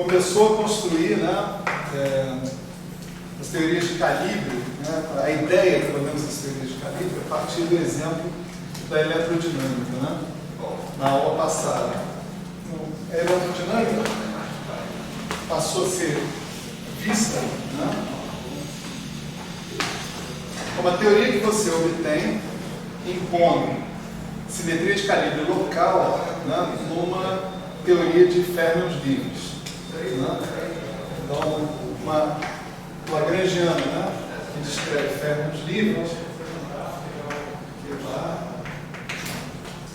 começou a construir, né, as teorias de calibre, né, a ideia, pelo menos, das teorias de calibre, a partir do exemplo da eletrodinâmica, né, na aula passada. Então, a eletrodinâmica passou a ser vista, né, como a teoria que você obtém impondo simetria de calibre local, né, numa teoria de férmions livres. Né? Então, uma lagrangiana, né, que descreve férmions livres.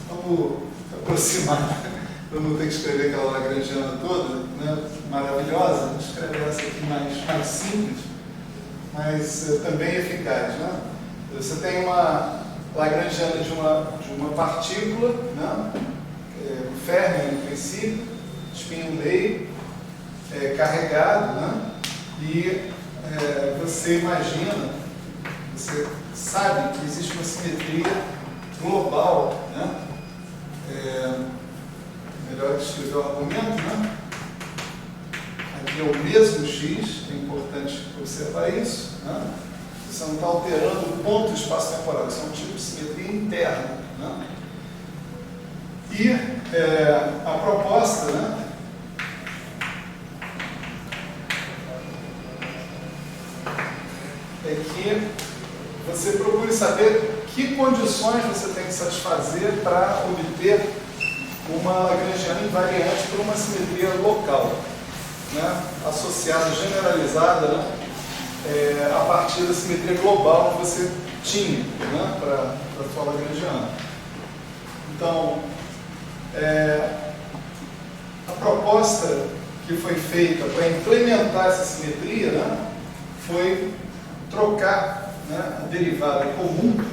Vamos aproximar, para não ter que escrever aquela lagrangiana toda, né, maravilhosa. Vamos escrever essa aqui mais simples, mas também eficaz. Né? Você tem uma lagrangiana de uma partícula, né, um férmion, no princípio, espinho Ley, carregado, né, e você imagina, você sabe que existe uma simetria global, né, melhor escrever o argumento, né? Aqui é o mesmo x, é importante observar isso, né? Você não está alterando o ponto do espaço-temporal, isso é um tipo de simetria interna, né? E a proposta, né, é que você procure saber que condições você tem que satisfazer para obter uma lagrangiana invariante por uma simetria local, né, associada, generalizada, né, a partir da simetria global que você tinha, né, para a sua lagrangiana. Então, a proposta que foi feita para implementar essa simetria, né, foi trocar, né, a derivada comum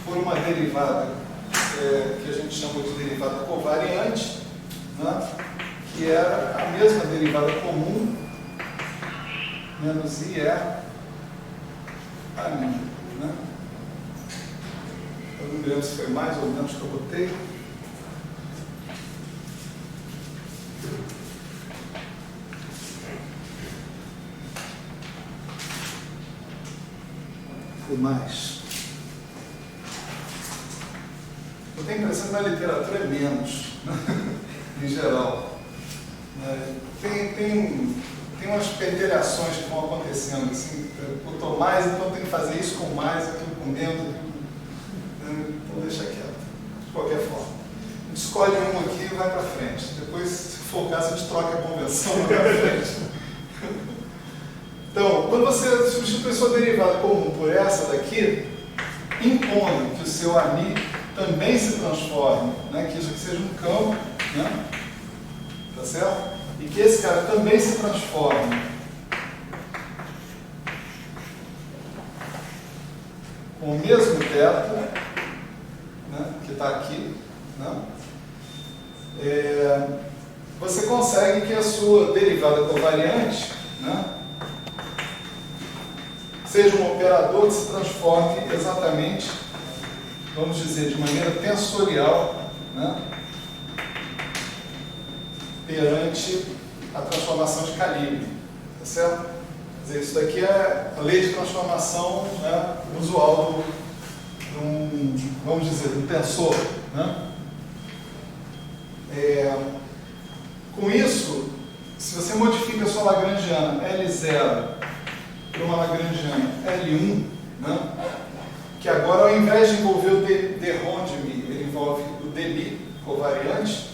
por uma derivada que a gente chamou de derivada covariante, né, que era a mesma derivada comum menos I é a minha. Né? Eu não me lembro se foi mais ou menos que eu botei. Foi mais. Eu tenho a impressão que na literatura é menos, né? Em geral. Tem umas pentelhações que vão acontecendo, assim, botou mais, então tem que fazer isso com mais, aquilo com menos, então deixa quieto, de qualquer forma. A gente escolhe um aqui e vai para frente, depois, se for o caso, a gente troca a convenção e vai para frente. Então, quando você substitui sua derivada comum por essa daqui, impondo que o seu AMI também se transforme, né, que isso aqui seja um campo, né, tá certo? E que esse cara também se transforme com o mesmo teto, né, que está aqui, né, você consegue que a sua derivada covariante, né, seja um operador que se transforme exatamente, vamos dizer, de maneira tensorial, né, perante a transformação de calibre, tá certo? Quer dizer, isso daqui é a lei de transformação, né, usual vamos dizer, do tensor, né? Com isso, se você modifica a sua lagrangiana L0 para uma lagrangiana L1, né, que agora, ao invés de envolver o d-ron de mi, ele envolve o d-mi covariante,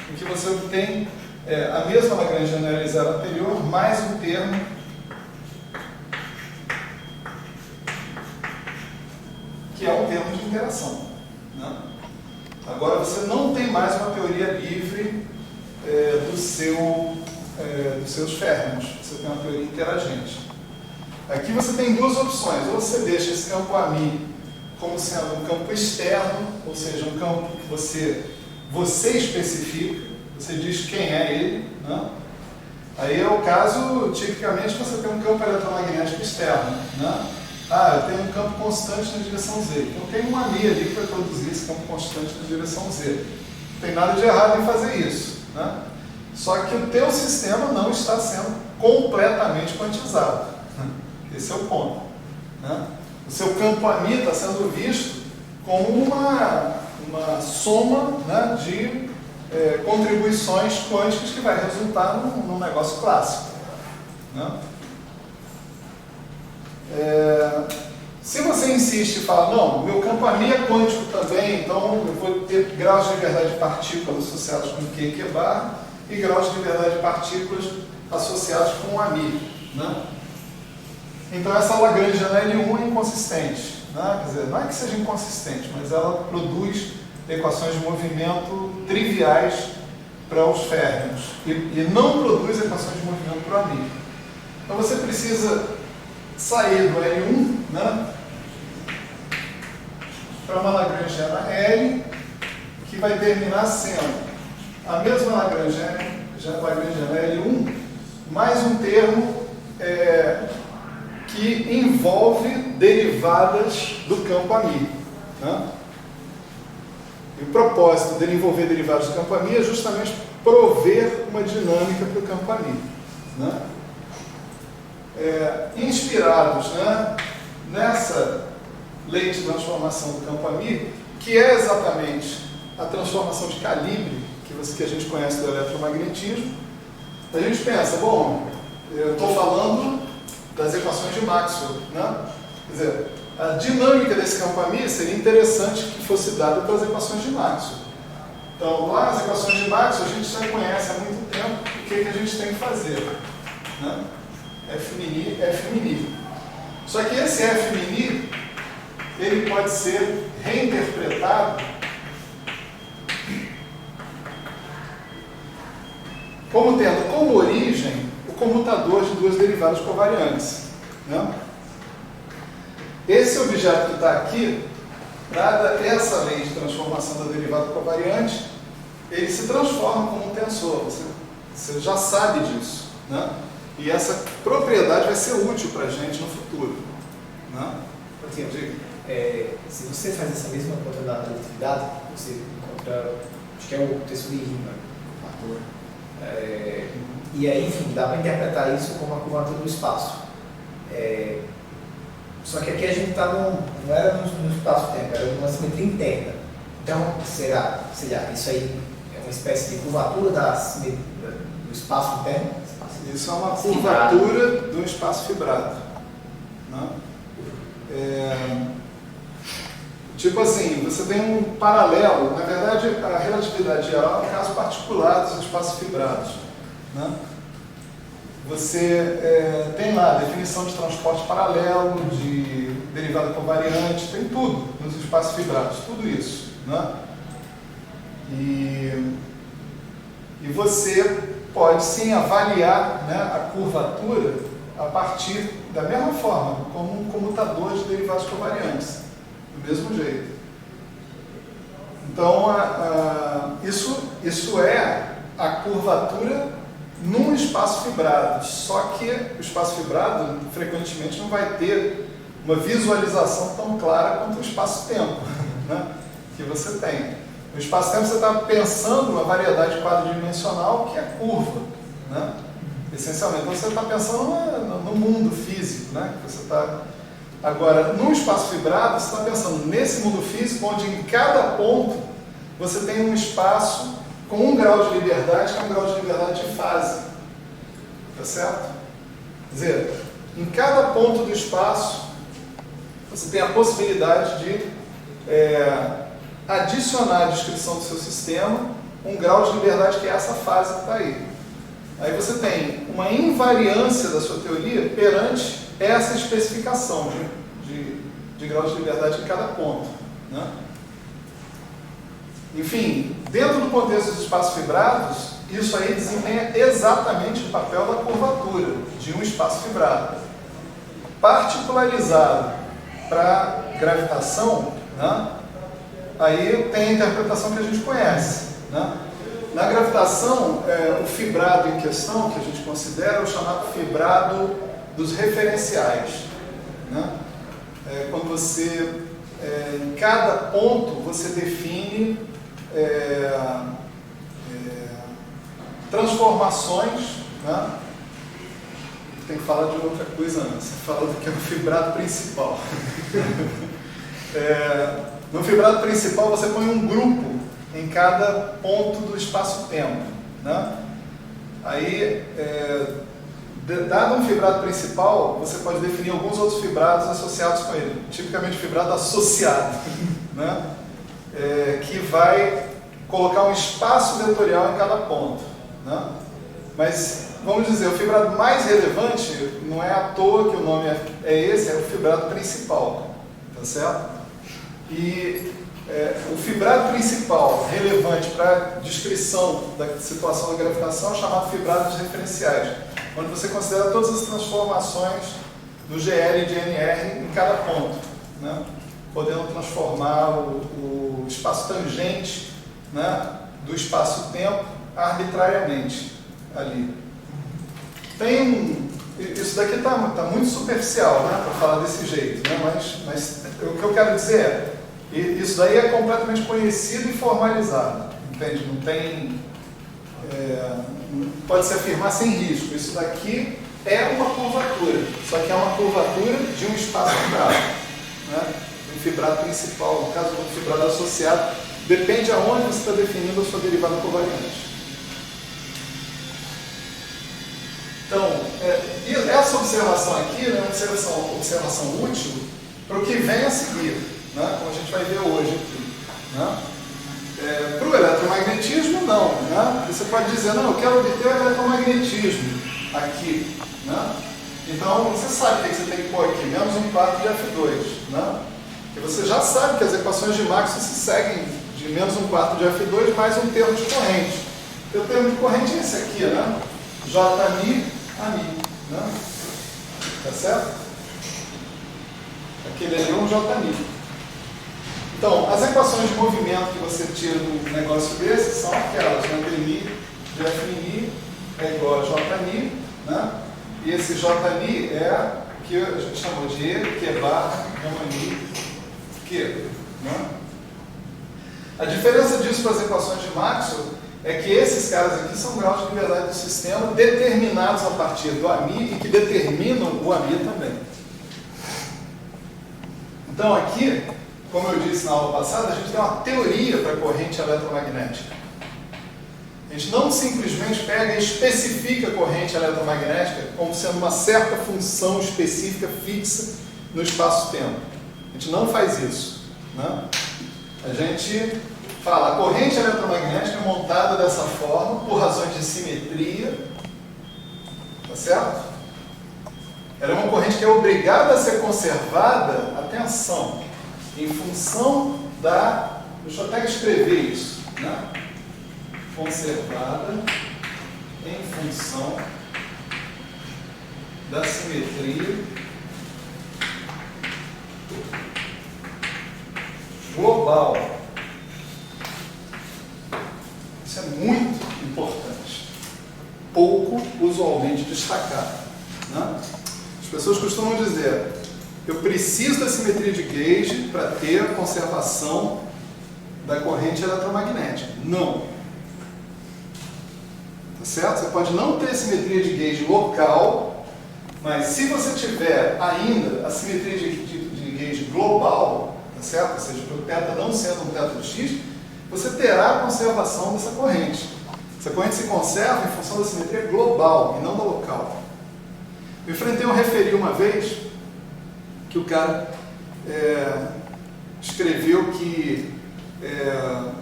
em que você obtém a mesma lagrangiana L0 anterior, mais um termo que é um termo de interação. Né? Agora você não tem mais uma teoria livre dos seus férmions, você tem uma teoria interagente. Aqui você tem duas opções: ou você deixa esse campo AMI como sendo um campo externo, ou seja, um campo que você especifica, você diz quem é ele, né? Aí é o caso, tipicamente, você tem um campo eletromagnético externo, né? Eu tenho um campo constante na direção Z, então tem um AMI ali que vai produzir esse campo constante na direção Z. Não tem nada de errado em fazer isso, né? Só que o teu sistema não está sendo completamente quantizado. Esse é o ponto. Né? O seu campo AMI está sendo visto como uma soma, né, de contribuições quânticas que vai resultar num negócio clássico. Né? Se você insiste e fala, não, meu campo AMI é quântico também, então eu vou ter graus de liberdade de partículas associados com Q e Q bar e graus de liberdade de partículas associados com AMI. Né? Então essa Lagrangiana L1 é inconsistente. Né? Quer dizer, não é que seja inconsistente, mas ela produz equações de movimento triviais para os férmions e não produz equações de movimento para o AMI. Então você precisa sair do L1, né, para uma Lagrangiana L, que vai terminar sendo a mesma Lagrangiana L1, mais um termo que envolve derivadas do campo AMI. Né? E o propósito dele envolver derivadas do campo AMI é justamente prover uma dinâmica para o campo AMI. Né? Inspirados, né, nessa lei de transformação do campo AMI, que é exatamente a transformação de calibre que a gente conhece do eletromagnetismo, a gente pensa, bom, eu estou falando das equações de Maxwell, né? Quer dizer, a dinâmica desse campo AMI seria interessante que fosse dada pelas equações de Maxwell. Então, lá nas equações de Maxwell, a gente já conhece há muito tempo o que a gente tem que fazer. Né? F-mini, F-mini. Só que esse F-mini, ele pode ser reinterpretado como tendo como origem o comutador de duas derivadas covariantes. Né? Esse objeto que está aqui, dada essa lei de transformação da derivada covariante, ele se transforma como um tensor. Você já sabe disso. Né? E essa propriedade vai ser útil para a gente no futuro. Né? Se você faz essa mesma conta da relatividade, você encontra, acho que é o tensor de Riemann, fator. E aí, enfim, dá para interpretar isso como a curvatura do espaço. Só que aqui a gente está não era no espaço-tempo, era numa simetria interna. Então, será isso aí é uma espécie de curvatura do espaço interno? Isso é uma curvatura do espaço fibrado. Né? Tipo assim, você tem um paralelo, na verdade a relatividade geral é um caso particular dos espaços fibrados. Né? Você tem lá a definição de transporte paralelo, de derivada covariante, tem tudo nos espaços fibrados, tudo isso. Né? E você pode sim avaliar, né, a curvatura a partir da mesma forma, como um comutador de derivadas covariantes, do mesmo jeito. Então, isso é a curvatura num espaço fibrado, só que o espaço fibrado frequentemente não vai ter uma visualização tão clara quanto o espaço-tempo, né, que você tem. No espaço-tempo você está pensando uma variedade quadridimensional que é curva, né? Essencialmente. Então você está pensando no mundo físico, né? Agora, no espaço fibrado, você está pensando nesse mundo físico onde em cada ponto você tem um espaço com um grau de liberdade, que é um grau de liberdade de fase. Tá certo? Quer dizer, em cada ponto do espaço você tem a possibilidade de adicionar à descrição do seu sistema um grau de liberdade que é essa fase que está aí. Aí você tem uma invariância da sua teoria perante essa especificação de grau de liberdade em cada ponto. Né? Enfim, dentro do contexto dos espaços fibrados, isso aí desempenha exatamente o papel da curvatura de um espaço fibrado. Particularizado para gravitação, né? Aí tem a interpretação que a gente conhece. Né? Na gravitação, o fibrado em questão, que a gente considera, é o chamado fibrado dos referenciais. Né? Quando você, em cada ponto, você define transformações, né? Tem que falar de outra coisa antes. Você fala do que é o fibrado principal. No fibrado principal você põe um grupo em cada ponto do espaço-tempo, né? Aí, dado um fibrado principal, você pode definir alguns outros fibrados associados com ele. Tipicamente fibrado associado, né? Que vai colocar um espaço vetorial em cada ponto, né? Mas, vamos dizer, o fibrado mais relevante, não é à toa que o nome é esse, é o fibrado principal, tá certo? E o fibrado principal relevante para a descrição da situação da gravitação é chamado fibrados referenciais, onde você considera todas as transformações do GL e de NR em cada ponto, né? Podendo transformar o espaço tangente, né, do espaço-tempo arbitrariamente ali. Isso daqui está muito superficial, né, para falar desse jeito, né, mas o que eu quero dizer é, isso daí é completamente conhecido e formalizado, entende? Não tem, pode-se afirmar sem risco. Isso daqui é uma curvatura, só que é uma curvatura de um espaço fibrado, né? Um fibrado principal, no caso do fibrado associado, depende aonde você está definindo a sua derivada covariante. Então, essa observação aqui é uma observação útil para o que vem a seguir, né? Como a gente vai ver hoje aqui, né? Para o eletromagnetismo, não, né? Você pode dizer, não, eu quero obter o eletromagnetismo aqui, né? Então, você sabe o que você tem que pôr aqui, menos um quarto de F2, né? E você já sabe que as equações de Maxwell se seguem de menos um quarto de F2 mais um termo de corrente. O termo de corrente é esse aqui, né? Jμ a μ, né? Tá certo? Aquele ali é um Jμ. Então, as equações de movimento que você tira do negócio desse são aquelas, né? Dmi de Fmi é igual a Jμ, né? E esse Jμ é o que a gente chamou de E, Q barra, Γm, Q, né? A diferença disso para as equações de Maxwell é que esses caras aqui são graus de liberdade do sistema determinados a partir do AMI e que determinam o AMI também. Então aqui, como eu disse na aula passada, a gente tem uma teoria para a corrente eletromagnética. A gente não simplesmente pega e especifica a corrente eletromagnética como sendo uma certa função específica fixa no espaço-tempo. A gente não faz isso, né? A gente fala, a corrente eletromagnética é montada dessa forma por razões de simetria, tá certo? Ela é uma corrente que é obrigada a ser conservada, atenção, em função da... Deixa eu até escrever isso, né? Conservada em função da simetria global. Isso é muito importante, pouco usualmente destacado, né? As pessoas costumam dizer, eu preciso da simetria de gauge para ter a conservação da corrente eletromagnética. Não. Tá certo? Você pode não ter simetria de gauge local, mas se você tiver ainda a simetria de gauge global, tá certo? Ou seja, o θ não sendo um θ de x, você terá a conservação dessa corrente. Essa corrente se conserva em função da simetria global e não da local. Eu enfrentei um referi uma vez que o cara escreveu que eu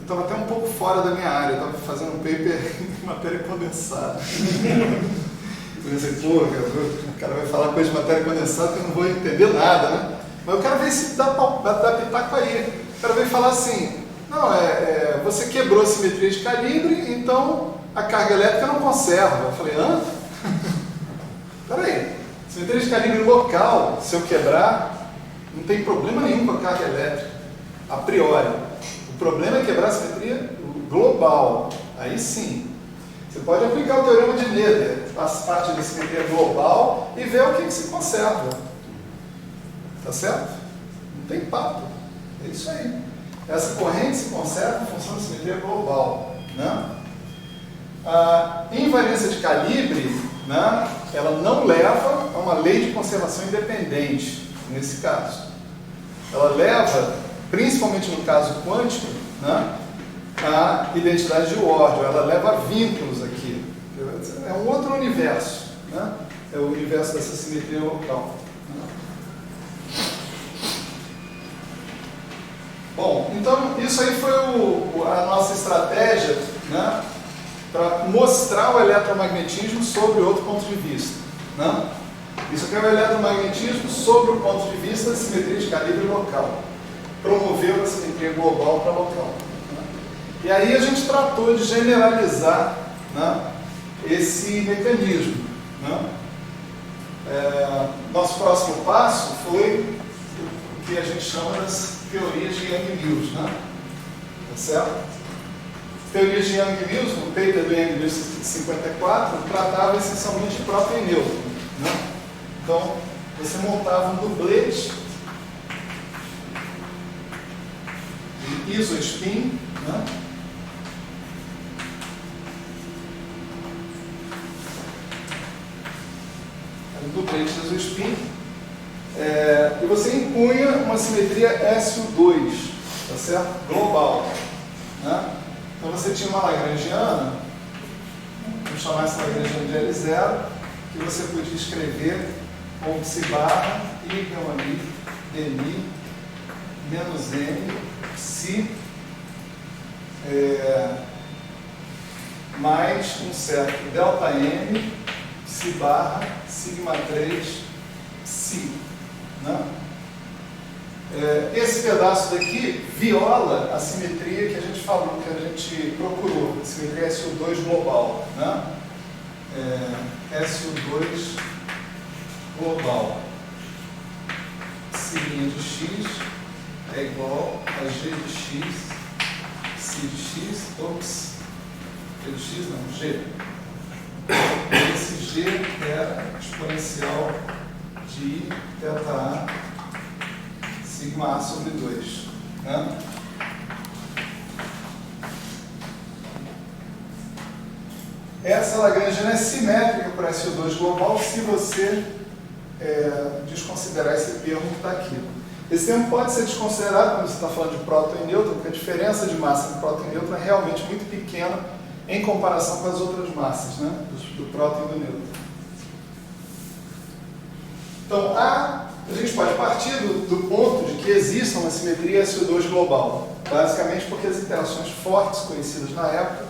estava até um pouco fora da minha área, eu estava fazendo um paper em matéria condensada. Eu pensei, pô, o cara vai falar coisa de matéria condensada que eu não vou entender nada, né? Mas eu quero ver se dá pitaco aí. O cara veio falar assim, não, você quebrou a simetria de calibre, então a carga elétrica não conserva. Eu falei, hã? Peraí, simetria de calibre local, se eu quebrar, não tem problema nenhum com a carga elétrica, a priori. O problema é quebrar a simetria global. Aí sim. Você pode aplicar o teorema de Noether, faz parte da simetria global, e ver o que se conserva. Tá certo? Não tem papo. É isso aí. Essa corrente se conserva em função da simetria global. né? A invariância de calibre, né, ela não leva a uma lei de conservação independente, nesse caso. Ela leva, principalmente no caso quântico, né, a identidade de Ward, ela leva vínculos aqui. É um outro universo, né? É o universo dessa simetria local. Bom, então isso aí foi a nossa estratégia, né, para mostrar o eletromagnetismo sobre outro ponto de vista, né? Isso aqui é o eletromagnetismo sobre o ponto de vista da simetria de calibre local. Promoveu a simetria global para local. Né? E aí a gente tratou de generalizar, né, esse mecanismo. Né? Nosso próximo passo foi o que a gente chama das teorias de Yang-Mills, né? Tá certo? Teorias de Yang-Mills, no paper do Yang-Mills 54, tratava essencialmente de próton e nêutron, né? Então, você montava um dublete de isospin, né? Um dublete de isospin, e você impunha uma simetria SU2, tá certo? Global, né? Então você tinha uma lagrangiana, vamos chamar essa lagrangiana de L0, que você podia escrever como psi barra I igual a I, DMI, menos M, psi, mais um certo delta M, psi barra, sigma 3, psi. Né? Esse pedaço daqui viola a simetria que a gente falou, que a gente procurou, a simetria SU2 global, né? SU2 global, sigma de x é igual a g de x, psi de x, ops, g de x não, g. Esse g é exponencial de I θ A sigma A sobre 2. Né? Essa lagrangiana é simétrica para SU2 global se você desconsiderar esse termo que está aqui. Esse termo pode ser desconsiderado quando você está falando de próton e nêutron, porque a diferença de massa de próton e nêutron é realmente muito pequena em comparação com as outras massas, né? do próton e do nêutron. Então, a gente pode partir do ponto de que exista uma simetria SU2 global, basicamente porque as interações fortes conhecidas na época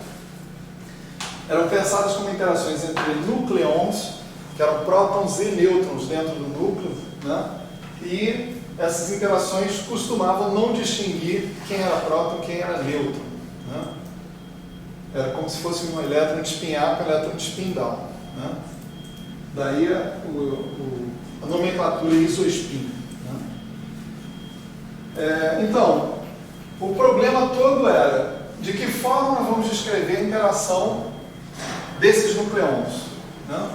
eram pensadas como interações entre nucleons, que eram prótons e nêutrons dentro do núcleo, né? E essas interações costumavam não distinguir quem era próton e quem era nêutron. Né? Era como se fosse um elétron de spin up e um elétron de spin down. Né? Daí a nomenclatura isospin. Né? Então, o problema todo era de que forma nós vamos descrever a interação desses nucleons. Né?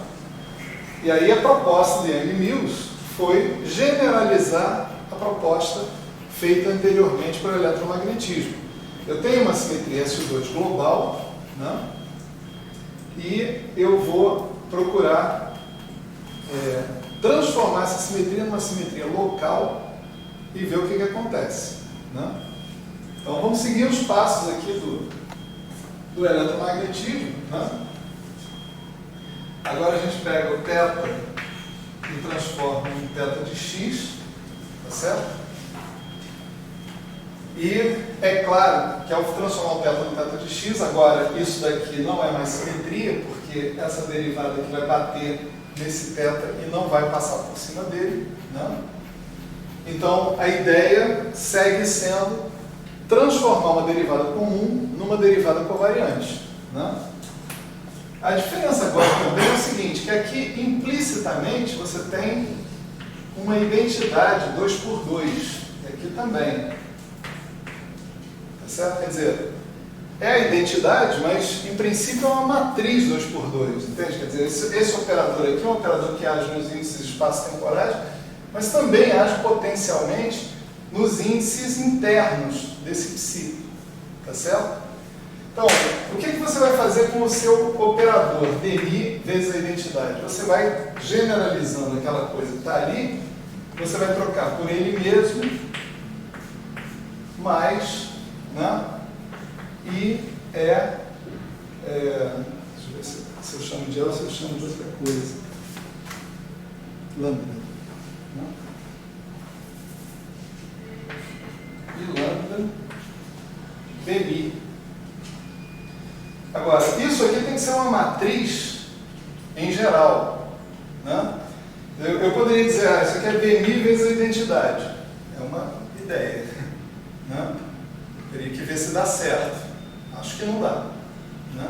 E aí a proposta de Yang-Mills foi generalizar a proposta feita anteriormente para o eletromagnetismo. Eu tenho uma simetria SU2 global, né? E eu vou procurar transformar essa simetria numa simetria local e ver o que acontece. Né? Então vamos seguir os passos aqui do eletromagnetismo. Né? Agora a gente pega o θ e transforma em θ de x, tá certo? E é claro que ao transformar o θ em θ de x, agora isso daqui não é mais simetria, porque essa derivada aqui vai bater nesse θ e não vai passar por cima dele. Né? Então a ideia segue sendo transformar uma derivada comum numa derivada covariante. Né? A diferença agora também é o seguinte, que aqui implicitamente você tem uma identidade 2 por 2, e aqui também. Tá certo? Quer dizer, é a identidade, mas em princípio é uma matriz 2 por 2, entende? Quer dizer, esse operador aqui é um operador que age nos índices espaço-temporais, mas também age potencialmente nos índices internos desse psi. Tá certo? Então, o que você vai fazer com o seu operador, DMI vezes a identidade? Você vai generalizando aquela coisa que está ali, você vai trocar por ele mesmo, mais, né? E deixa eu ver se eu chamo de ela ou se eu chamo de outra coisa. Lambda. Né? E lambda DMI. Agora, isso aqui tem que ser uma matriz em geral. Né? Eu poderia dizer, isso aqui é DMI vezes a identidade. É uma ideia. Né? Teria que ver se dá certo. Acho que não dá. Né?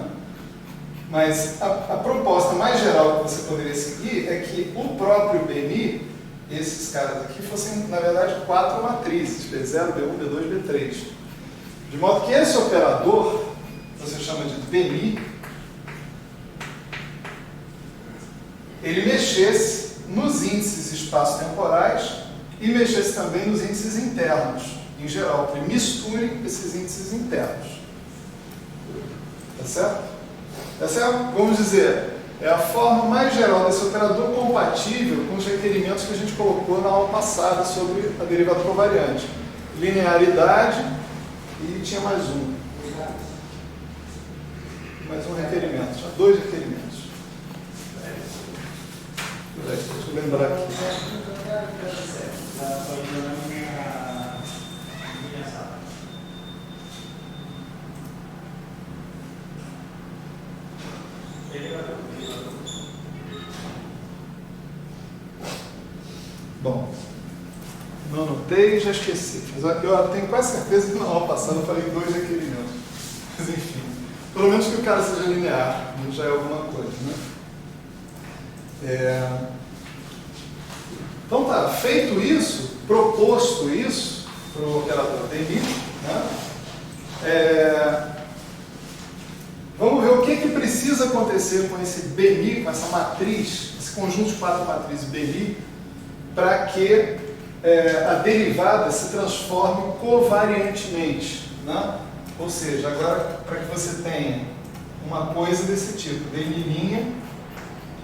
Mas a proposta mais geral que você poderia seguir é que o próprio BMI, esses caras aqui, fossem, na verdade, 4 matrizes, B0, B1, B2, B3. De modo que esse operador, você chama de BMI, ele mexesse nos índices espaço-temporais e mexesse também nos índices internos, em geral, que ele misture esses índices internos. Tá certo? Essa é, vamos dizer, é a forma mais geral desse operador compatível com os requerimentos que a gente colocou na aula passada sobre a derivada covariante. Linearidade e tinha mais um. Mais um requerimento. Tinha 2 requerimentos. Deixa eu lembrar aqui. Bom, não anotei e já esqueci. Mas eu tenho quase certeza que na aula passada eu falei 2 requerimentos. Mas enfim, pelo menos que o cara seja linear, já é alguma coisa, né? Então tá, feito isso, proposto isso para o operador DMI, né? Vamos ver o que precisa acontecer com esse BMI, com essa matriz, esse conjunto de 4 matrizes BMI, para que a derivada se transforme covariantemente. Né? Ou seja, agora para que você tenha uma coisa desse tipo, DMI'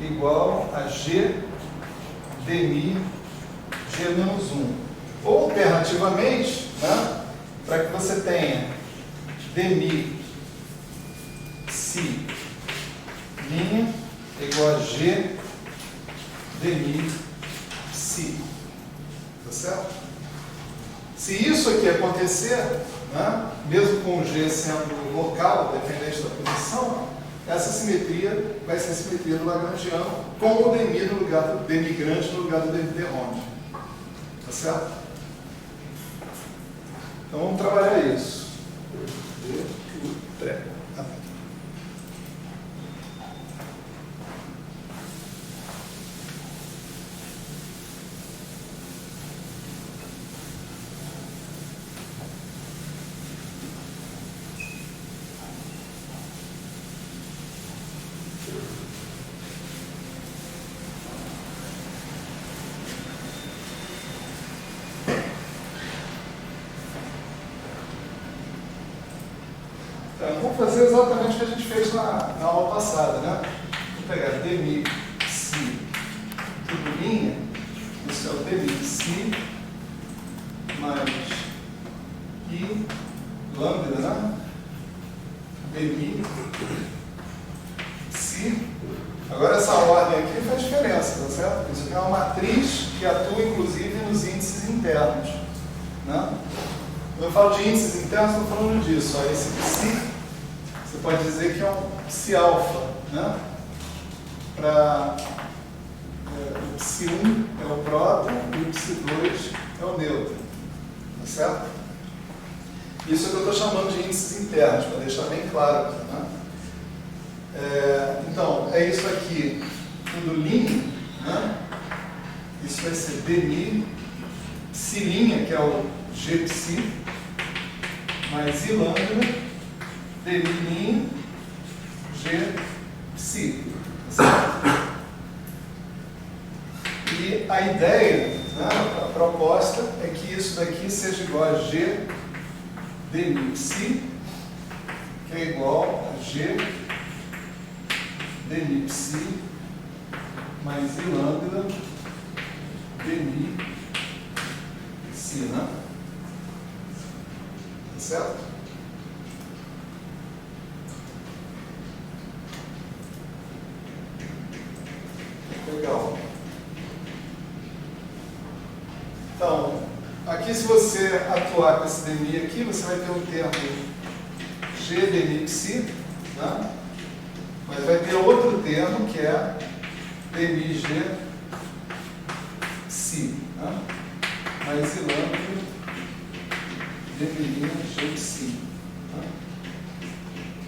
igual a G DMI G-1. Ou, alternativamente, né, para que você tenha DMI psi linha igual a G DMI psi. Tá certo? Se isso aqui acontecer, né, mesmo com o G sendo local, dependente da posição, essa simetria vai ser a simetria do Lagrangiano, com o DMI no lugar do DMI grande no lugar do DMI de Ronde. Tá certo? Então vamos trabalhar isso. Vamos fazer exatamente o que a gente fez na aula passada, né? Vou pegar DMI psi tudo linha, isso é o DMI psi mais I lambda, né? DMI psi. Agora essa ordem aqui faz diferença, tá certo? Isso aqui é uma matriz que atua inclusive nos índices internos, né? Quando eu falo de índices internos, estou falando disso. Ó, esse psi, você pode dizer que é um psi alfa, né? O psi 1 é o próton e o psi 2 é o nêutron. Tá certo? Isso é o que eu estou chamando de índices internos, para deixar bem claro aqui, né? Então, é isso aqui, tudo linha, né? Isso vai ser DMI psi linha, que é o G psi, mais I lambda, DMI linha, G psi. E a ideia, né, a proposta é que isso daqui seja igual a G DMI psi, que que é igual a G dmi psi mais I lambda dmi psi, né? Tá certo? Legal. Então, aqui se você atuar com esse dmi aqui, você vai ter um termo G dmi psi, né? Mas vai ter outro termo que é dmi G psi, né? Mais I lambda dmi G psi. Né?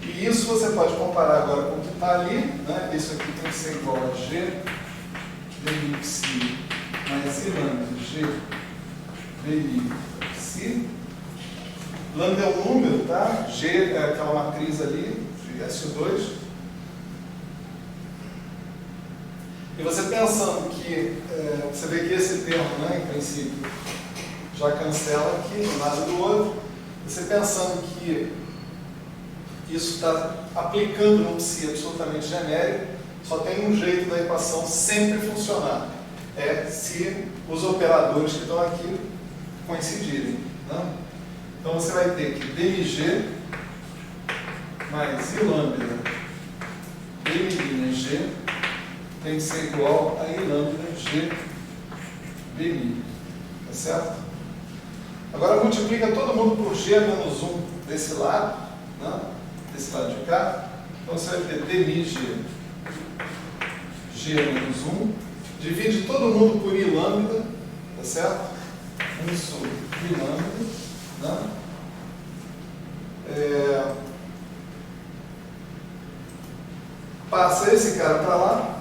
E isso você pode comparar agora com o que está ali, né? Isso aqui tem que ser igual a G dmi psi mais I lambda G dmi psi. Lambda é um número, tá? G é aquela matriz ali, de SO2. E você pensando que, você vê que esse termo, né, em princípio, já cancela aqui, um lado do outro. Você pensando que isso está aplicando num psi absolutamente genérico, só tem um jeito da equação sempre funcionar. É se os operadores que estão aqui coincidirem. Né? Então você vai ter que dmg mais I lambda dmi G tem que ser igual a I lambda G dmi. Tá certo? Agora multiplica todo mundo por G menos 1 desse lado, né? Desse lado de cá. Então você vai ter dmi G menos 1. Divide todo mundo por I lambda, tá certo? 1 sobre I lambda. Né? Passa esse cara para lá,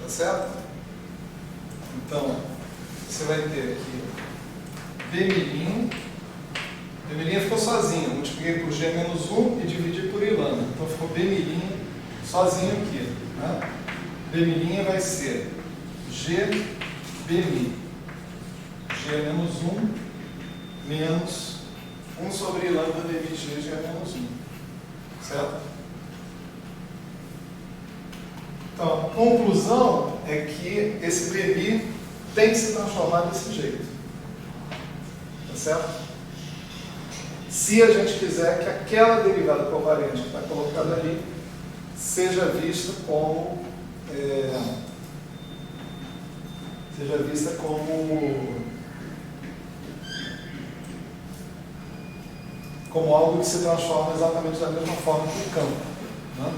tá certo? Então, você vai ter aqui dmi ficou sozinho, multipliquei por G menos 1 e dividi por I lambda, então ficou dmi sozinho aqui, né? Dmi vai ser G dmi G menos 1 menos 1 sobre I lambda dmi G é menos 1. Certo? Então, a conclusão é que esse dmi tem que se transformar desse jeito. Tá certo? Se a gente quiser que aquela derivada covariante que está colocada ali seja vista como como algo que se transforma exatamente da mesma forma que o campo. Né?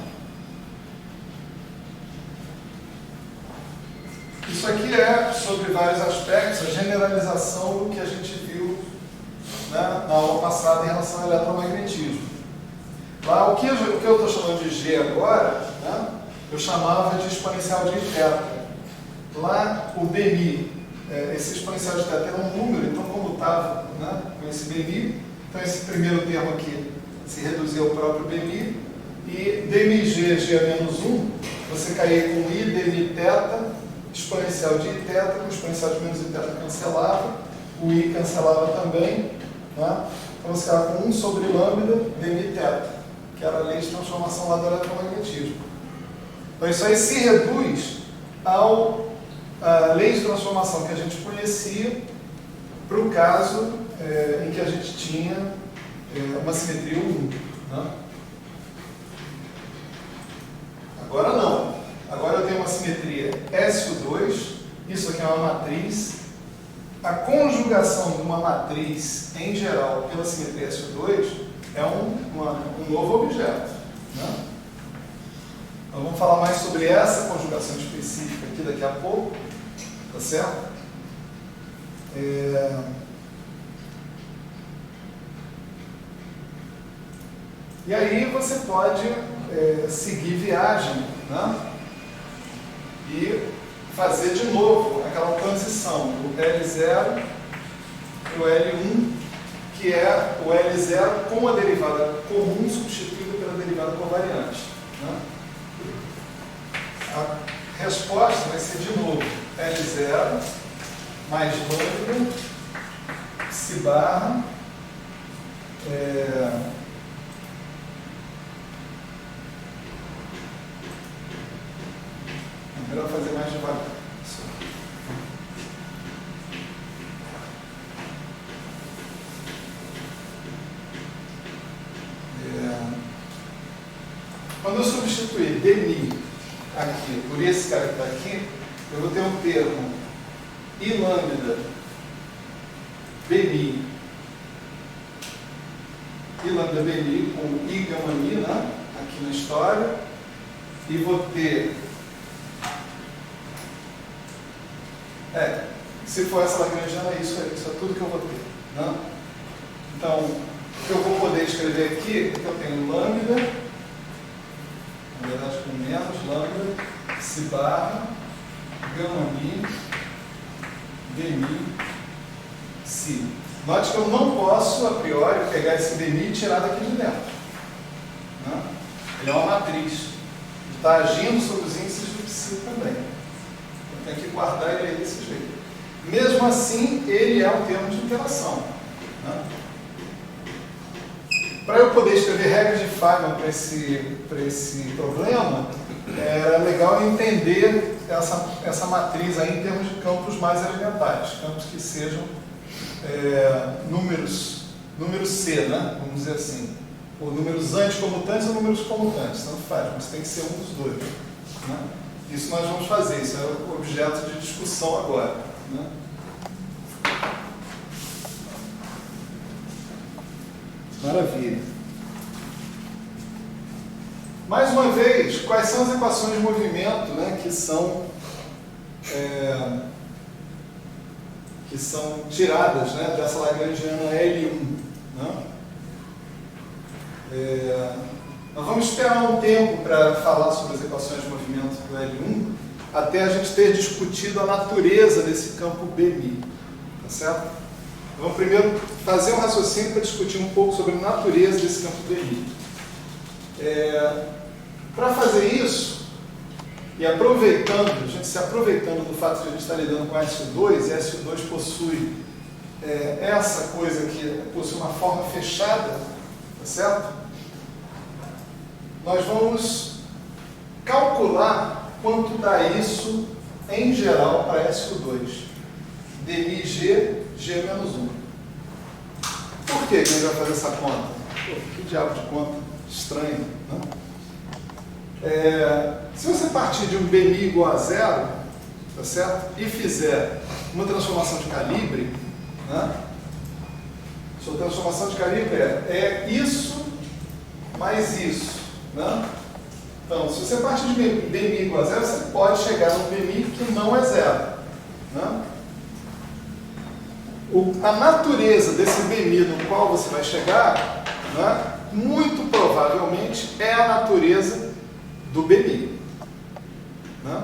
Isso aqui é, sobre vários aspectos, a generalização do que a gente viu, né, na aula passada em relação ao eletromagnetismo. Lá, o que eu estou chamando de G agora, né, eu chamava de exponencial de θ. Lá, o dmi, esse exponencial de θ era um número, então como estava, né, com esse dmi, então esse primeiro termo aqui se reduziu ao próprio dmi, e dmg, G menos 1, você caía com I dmi θ, exponencial de θ, com o exponencial de menos θ cancelava, o I cancelava também, né? Então você ficava com 1 sobre lambda dmi θ, que era a lei de transformação lá do eletromagnetismo. Então isso aí se reduz à lei de transformação que a gente conhecia para o caso em que a gente tinha uma simetria 1. Né? Agora não. Agora eu tenho uma simetria SO2, isso aqui é uma matriz. A conjugação de uma matriz, em geral, pela simetria SO2 é um novo objeto. Né? Então vamos falar mais sobre essa conjugação específica aqui daqui a pouco. Tá certo? E aí você pode seguir viagem, né? E fazer de novo aquela transição do L0 para o L1, que é o L0 com a derivada comum substituída pela derivada covariante. Né? A resposta vai ser de novo L0 mais lambda psi barra avaliar. Isso aqui. Quando eu substituir dmi aqui por esse cara que está aqui, eu vou ter um termo I lambda bmi, I lambda bmi com I gama mi, né, aqui na história, e vou ter, se for essa lagrangiana, isso é tudo que eu vou ter, né? Então, o que eu vou poder escrever aqui é que eu tenho lambda, na verdade com menos, lambda, psi barra, gama mi, dmi, psi. Note que eu não posso, a priori, pegar esse dmi e tirar daqui de dentro, né? Ele é uma matriz, que está agindo sobre os índices do psi também. Eu tenho que guardar ele aí desse jeito. Mesmo assim, ele é um termo de interação, né? Para eu poder escrever regras de Feynman para esse problema, era legal entender essa matriz aí em termos de campos mais elementares, campos que sejam números C, né? Vamos dizer assim, ou números anticomutantes ou números comutantes, tanto faz, mas tem que ser um dos dois, né? Isso nós vamos fazer, isso é o objeto de discussão agora, né? Maravilha. Mais uma vez, quais são as equações de movimento, né, que são tiradas, né, dessa lagrangiana L1, né? Nós vamos esperar um tempo para falar sobre as equações de movimento do L1, até a gente ter discutido a natureza desse campo BMI, tá certo? Vamos primeiro fazer um raciocínio para discutir um pouco sobre a natureza desse campo BMI. Para fazer isso, e aproveitando, a gente se aproveitando do fato de a gente estar lidando com SU2, e SU2 possui essa coisa que possui uma forma fechada, tá certo? Nós vamos calcular quanto dá isso em geral para SU2. DMIG, G menos 1. Por que a gente vai fazer essa conta? Pô, que diabo de conta estranha, né? Se você partir de um BMI igual a zero, tá certo? E fizer uma transformação de calibre, né? Sua transformação de calibre é isso mais isso, né? Então, se você partir de BMI igual a zero, você pode chegar num BMI que não é zero, né? A natureza desse BMI no qual você vai chegar, né, muito provavelmente é a natureza do BMI, né?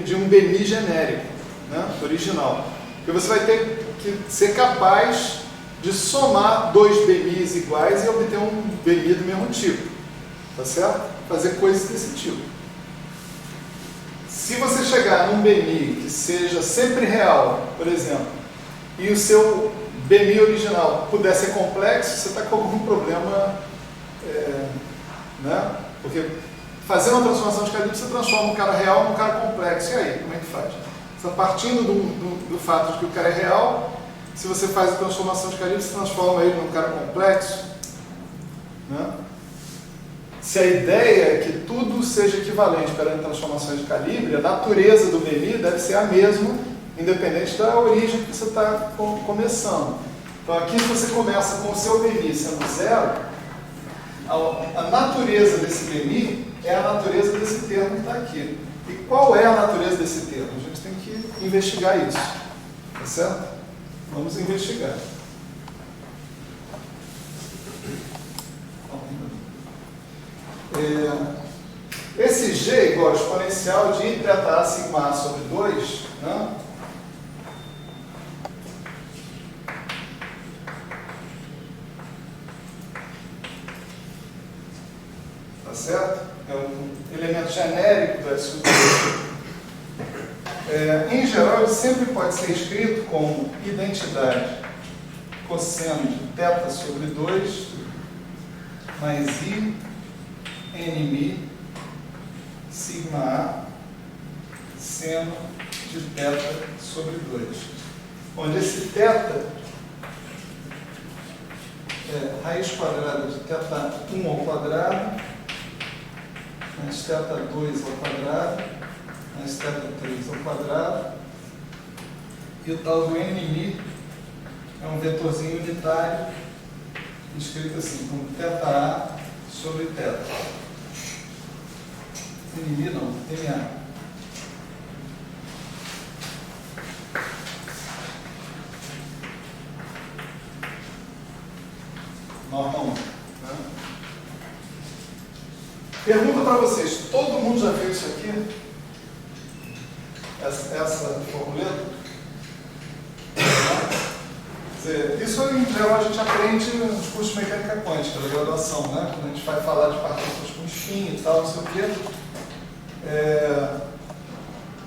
De um BMI genérico, né, original. Porque você vai ter que ser capaz de somar dois BMIs iguais e obter um BMI do mesmo tipo, tá certo? Fazer coisas desse tipo. Se você chegar num BMI que seja sempre real, por exemplo, e o seu BMI original puder ser complexo, você está com algum problema, né? Porque fazer uma transformação de calibre, você transforma um cara real num cara complexo. E aí, como é que faz? Você está partindo do fato de que o cara é real, se você faz a transformação de calibre, você transforma ele num cara complexo, né? Se a ideia é que tudo seja equivalente perante transformações de calibre, a natureza do BMI deve ser a mesma, independente da origem que você está começando. Então aqui, se você começa com o seu BMI sendo zero, a natureza desse BMI é a natureza desse termo que está aqui. E qual é a natureza desse termo? A gente tem que investigar isso, tá certo? Vamos investigar. Esse G igual ao exponencial de I θ A sigma A sobre 2, né? Tá certo? É um elemento genérico do SU2. Em geral, ele sempre pode ser escrito como identidade cosseno de θ sobre 2 mais I NMI sigma A seno de θ sobre 2. Onde esse θ é raiz quadrada de θ1 ao quadrado, mais θ2 ao quadrado, mais θ3 ao quadrado, e o tal do NI é um vetorzinho unitário, escrito assim, como θA sobre θ. NI não, NA. Norma 1. Né? Pergunta para vocês, todo mundo já fez isso aqui? Essa formuleta? Quer dizer, isso em geral a gente aprende nos cursos de mecânica quântica, da graduação, né? Quando a gente vai falar de partículas com spin e tal, não sei o quê.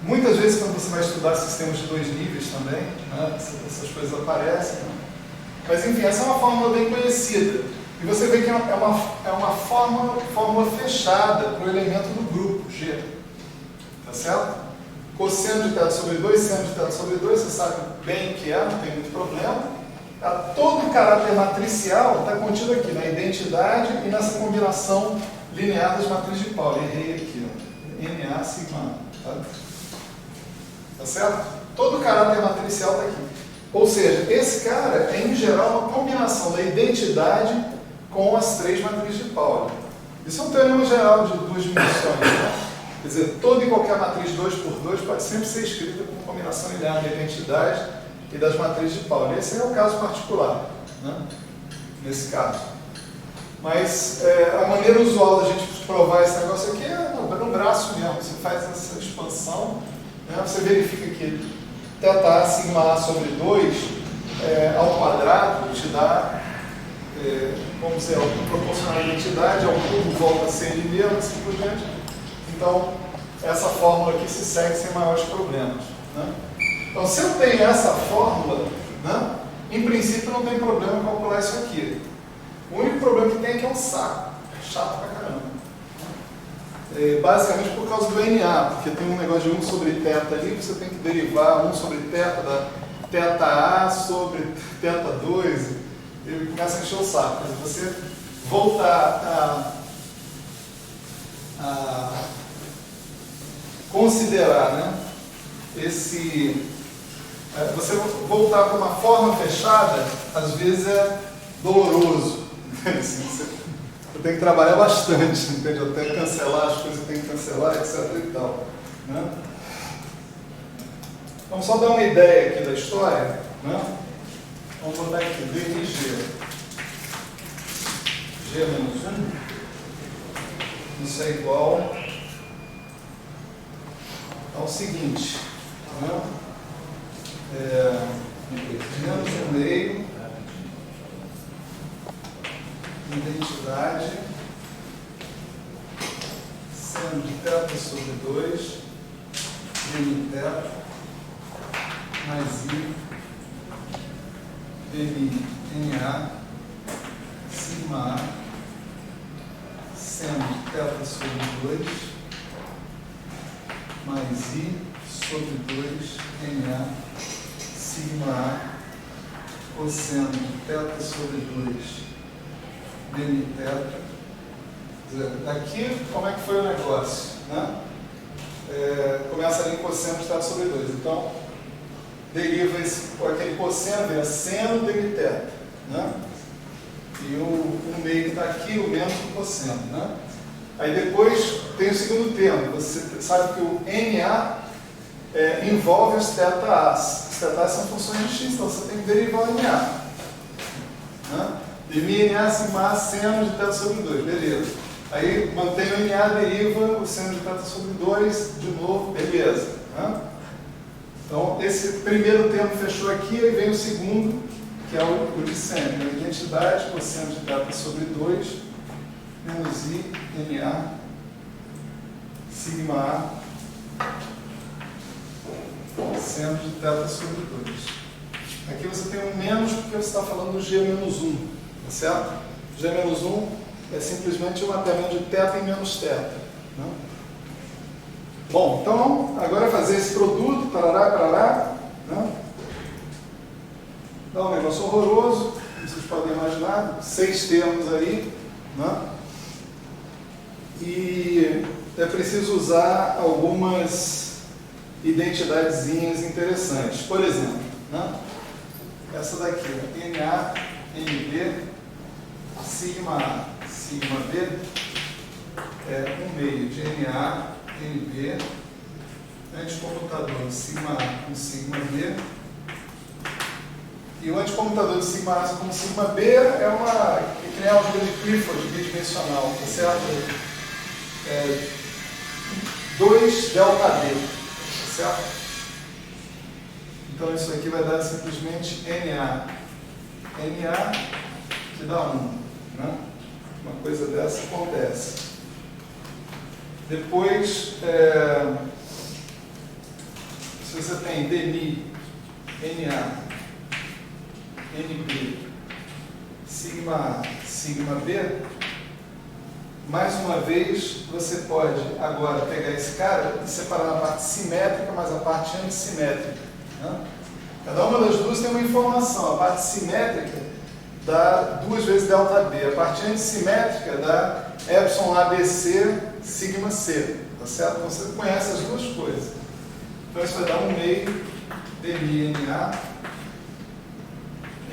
Muitas vezes quando você vai estudar sistemas de 2 níveis também, né? Essas coisas aparecem. Né? Mas enfim, essa é uma fórmula bem conhecida. E você vê que é uma fórmula fechada para o elemento do grupo, G. Tá certo? Cosseno de θ sobre 2, seno de θ sobre 2, você sabe bem que não tem muito problema. Todo o caráter matricial está contido aqui, na identidade e nessa combinação linear das matrizes de Pauli. Errei aqui, ó. Na, sigma. Tá certo? Todo o caráter matricial está aqui. Ou seja, esse cara é, em geral, uma combinação da identidade com as 3 matrizes de Pauli. Isso é um teorema geral de 2 dimensões. Né? Quer dizer, toda e qualquer matriz 2×2 pode sempre ser escrita com combinação linear da identidade e das matrizes de Pauli. Esse é o caso particular, né? Nesse caso. Mas a maneira usual da gente provar esse negócio aqui é no braço mesmo. Você faz essa expansão, né? Você verifica que θA sigma A sobre 2 ao quadrado te dá, vamos dizer, proporcional à identidade, ao cubo volta a ser ele mesmo, assim por diante. Então, essa fórmula aqui se segue sem maiores problemas. Né? Então, se eu tenho essa fórmula, né, em princípio não tem problema calcular isso aqui. O único problema que tem é que é um saco. É chato pra caramba. Basicamente por causa do NA, porque tem um negócio de 1 sobre θ ali, você tem que derivar 1 sobre θ da θA sobre θ2, e começa a encher o saco. Você voltar a considerar, né, você voltar para uma forma fechada, às vezes é doloroso. Você tem que trabalhar bastante, entendeu? Até cancelar as coisas que tem que cancelar, etc. e tal. Né? Vamos só dar uma ideia aqui da história. Né? Vamos botar aqui, DRG. G menos 1. Isso é igual ao seguinte. Né? Menos 1/2. Identidade, seno de θ sobre 2, dθ, mais I, dNA, sigma A, seno de θ sobre 2, mais I sobre 2, NA, sigma A, cosseno de θ sobre 2, dNθ. Daqui, como é que foi o negócio? Né? Começa ali em cosseno de θ sobre 2. Então, deriva aquele cosseno, vira seno dNθ. Né? E o meio que está aqui, o menos do cosseno. Né? Aí depois tem o segundo termo. Você sabe que o NA envolve os θAs. Os θAs são funções de x, então você tem que derivar o NA. Né? De NA, sigma A, seno de θ sobre 2, beleza. Aí mantém o NA, deriva o seno de θ sobre 2, de novo, beleza. Né? Então, esse primeiro termo fechou aqui, aí vem o segundo, que é o de seno. A identidade, cosseno de θ sobre 2, menos I, NA, sigma A, seno de θ sobre 2. Aqui você tem um menos porque você está falando do G menos 1. Tá certo? G menos 1 é simplesmente um mapeamento de θ em menos θ. Né? Bom, então, agora fazer esse produto, parará, né? Dá um negócio horroroso, como vocês podem imaginar, 6 termos aí, né? E é preciso usar algumas identidadezinhas interessantes. Por exemplo, né? Essa daqui, NA, NB, sigma A, sigma B, é um meio de NA, NB, anticommutador de sigma A com sigma B, e o anticommutador de sigma A com sigma B é uma que nem a altura de Clifford bidimensional, tá certo? 2 delta B, tá certo? Então isso aqui vai dar simplesmente NA, NA que dá 1, né? Uma coisa dessa acontece. Depois, se você tem DMI, NA, NB, sigma A, sigma B, mais uma vez você pode agora pegar esse cara e separar a parte simétrica mais a parte antissimétrica, né? Cada uma das duas tem uma informação. A parte simétrica dá 2 vezes delta B, a parte antissimétrica dá epsilon ABC sigma C, tá certo? Então você conhece as duas coisas. Então isso vai dar um meio DMI NA,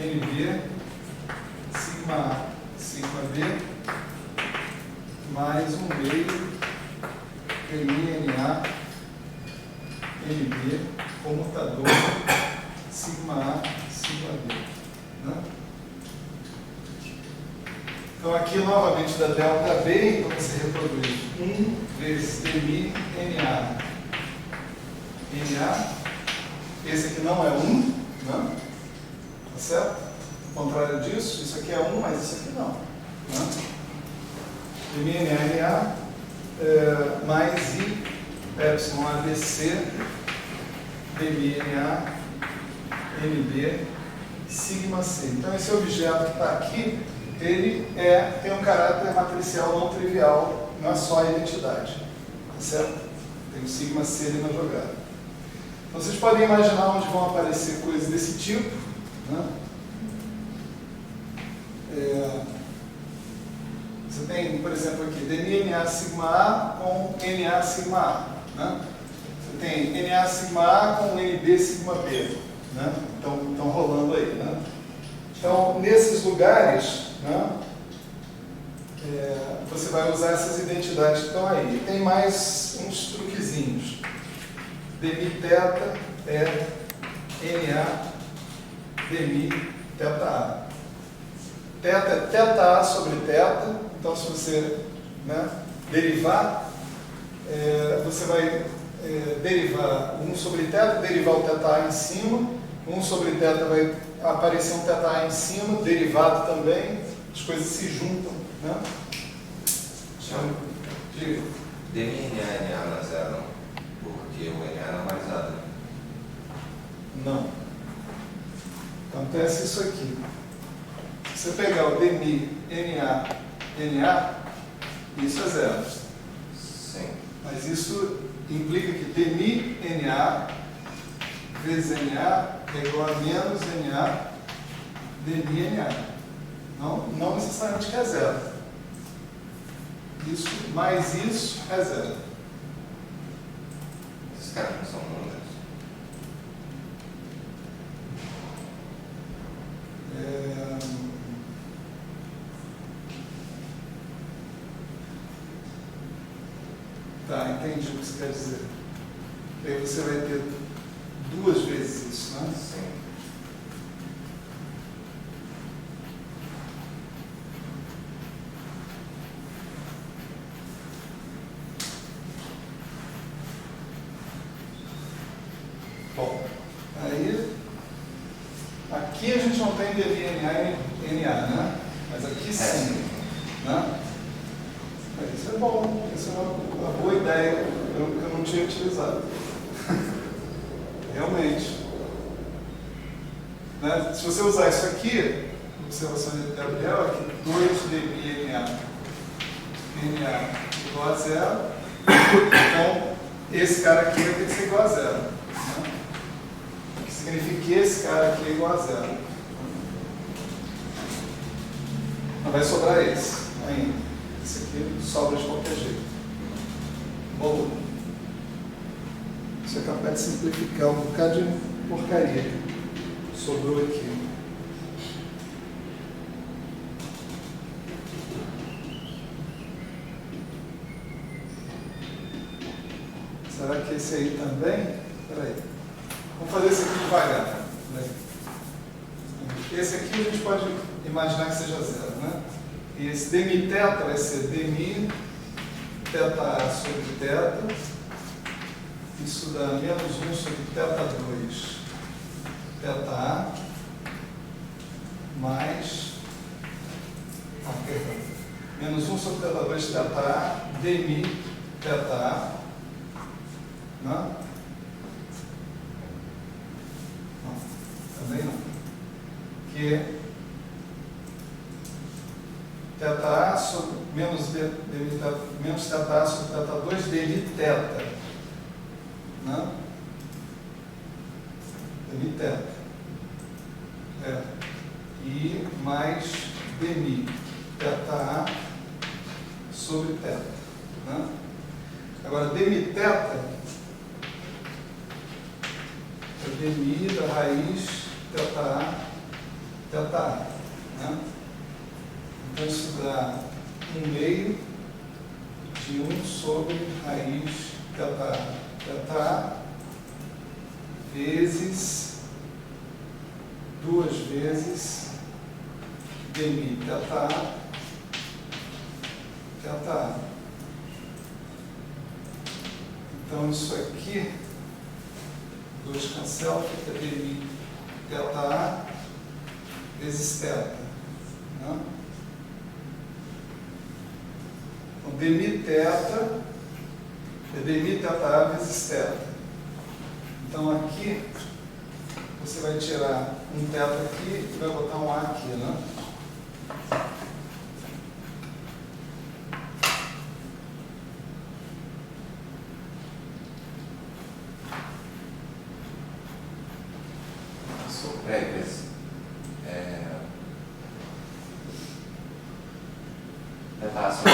NB, sigma A, sigma B, mais um meio DMI NA, NB, comutador, sigma A, sigma B, né? Então aqui novamente da delta B, então você reproduz 1 vezes DMI NA, NA, esse aqui não é 1, né? Tá certo? Ao contrário disso, isso aqui é 1, mas isso aqui não, né? DMI NA, mais I, epsilon ABC, DMI NA, NB, sigma C. Então esse objeto que está aqui, ele tem um caráter matricial não trivial, não é só a identidade, tá certo? Tem o sigma C ali na jogada. Então vocês podem imaginar onde vão aparecer coisas desse tipo, né? Você tem, por exemplo, aqui, DMI NA sigma A com NA sigma A, né? Você tem NA sigma A com NB sigma B, né? Estão rolando aí, né? Então, nesses lugares, né, você vai usar essas identidades que estão aí. E tem mais uns truquezinhos. DMI θ é NA DMI θ A. Θ é θA sobre θ, então se você, né, derivar, você vai derivar 1 sobre θ, derivar o θA em cima, 1 sobre θ vai aparecer um θA em cima, derivado também, as coisas se juntam, né? DMI NA não é 0, porque o NA é normalizado. Não. Acontece isso aqui. Se você pegar o DMI NA, isso é 0. Sim. Mas isso implica que DMI NA vezes NA é igual a menos NA DMI NA. Não necessariamente que é 0. Isso mais isso é 0. Esses caras não são números. Tá, entendi o que você quer dizer. E aí você vai ter duas vezes isso, né? Sim. Bom, aí aqui a gente não tem DNA e NA, né? Mas aqui sim, né? Mas isso é bom, isso é uma boa ideia que eu não tinha utilizado. Realmente. Né? Se você usar isso aqui, observação de Gabriel, é que 2 dBNA NA igual a 0, então esse cara aqui vai ter que ser igual a zero. Né? O que significa que esse cara aqui é igual a zero. Não vai sobrar esse ainda. Esse aqui sobra de qualquer jeito. Bom, isso é capaz de simplificar um bocado de porcaria que sobrou aqui. Será que esse aí também? Espera aí. Vamos fazer esse aqui devagar. Esse aqui a gente pode imaginar que seja zero, né? E esse demi-teta vai ser demi teta A sobre teta. Isso dá menos 1 sobre teta 2 teta A mais menos 1 sobre teta 2 teta A demi teta A. Não? Não, também não. Que teta A sobre menos teta A sobre teta 2 demi teta. Não? Demi teta. E mais demi teta A sobre teta. Não? Agora, demi teta é dmi da raiz teta A. Né? Então, isso dá 1/2 de 1 sobre raiz teta A vezes 2 vezes dmi teta A. Então, isso aqui 2 cancela, fica dmi teta A vezes teta. Né? Então, dmi teta é dmi teta A vezes teta. Então, aqui, você vai tirar um teta aqui e vai botar um A aqui, né? Teta A sobre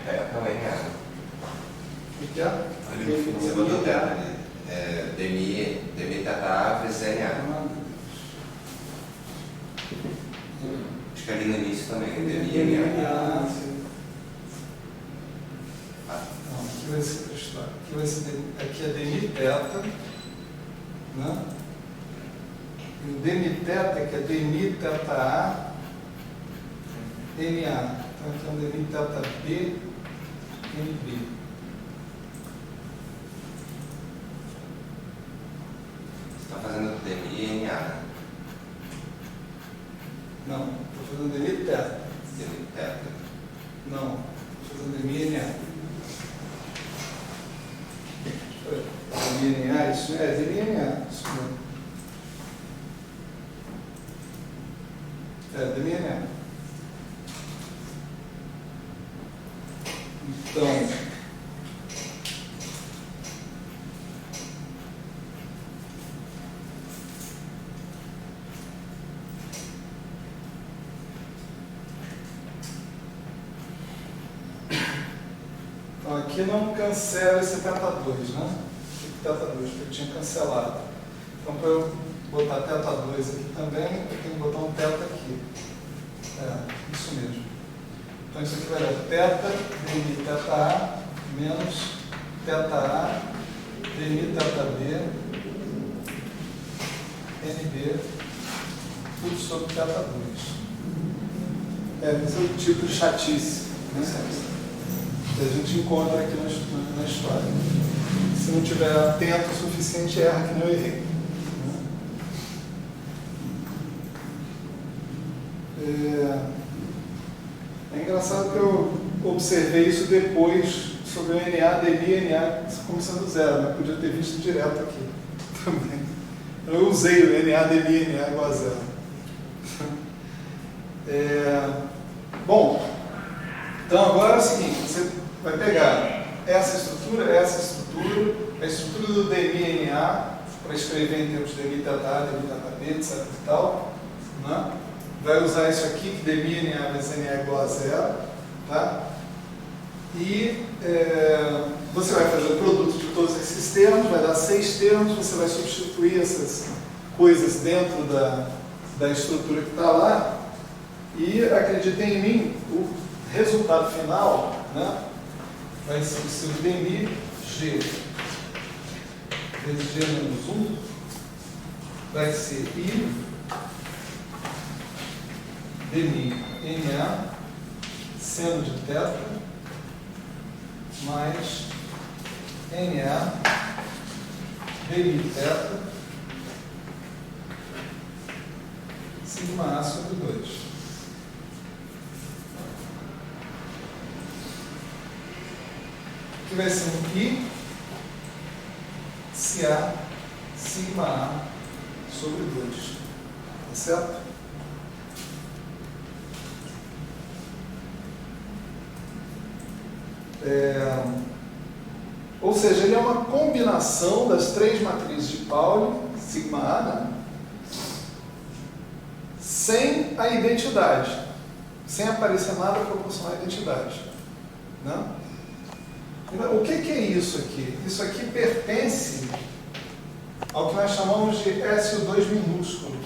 teta ou NA? O que é? Você botou teta ali. Demi teta A vezes NA. Acho que ali no início também, demi NA. Não, aqui vai ser outra história. Aqui é demi teta, né? E o demi teta, que é demi teta A, NA. Então aqui é um demi teta B, NB. Você está fazendo demi NA, né? Não, estou fazendo demi teta. Demi teta. Não, estou fazendo demi NA. Demi NA, isso é demi NA. Isso mesmo. Demi NA. Então, aqui não cancela esse teta 2, né? Teta 2, porque eu tinha cancelado. Então, para eu botar teta 2 aqui também, eu tenho que botar um teta aqui. Isso mesmo. Então, isso aqui vai dar teta dmi teta A menos teta A dmi teta B NB, tudo sobre teta 2. Esse é o tipo de chatice, né? Que a gente encontra aqui na história. Se não tiver atento o suficiente, erra que não errei. É engraçado que eu observei isso depois sobre o NA, DMI, NA começando do zero, né? Podia ter visto direto aqui também. Eu usei o NA, DMI, NA igual a zero. Bom, então agora é o seguinte, você vai pegar essa estrutura, a estrutura do DMI-NA, para escrever em termos de DMI-TH, DMI-TB, etc. e tal, né? Vai usar isso aqui, que DMI-NA vezes NA é igual a 0, tá? E você vai fazer o produto de todos esses termos, vai dar 6 termos, você vai substituir essas coisas dentro da estrutura que está lá, e acreditem em mim, o resultado final, né, vai ser o seu DMI G vezes G menos 1, vai ser I DMI NA seno de θ mais NA DMI θ sigma A sobre 2. Que vai ser um I CA sigma A sobre 2. Tá certo? Ou seja, ele é uma combinação das 3 matrizes de Pauli, sigma A, né? Sem a identidade, sem aparecer nada proporcional à identidade, né? O que é isso aqui? Isso aqui pertence ao que nós chamamos de SU2 minúsculo,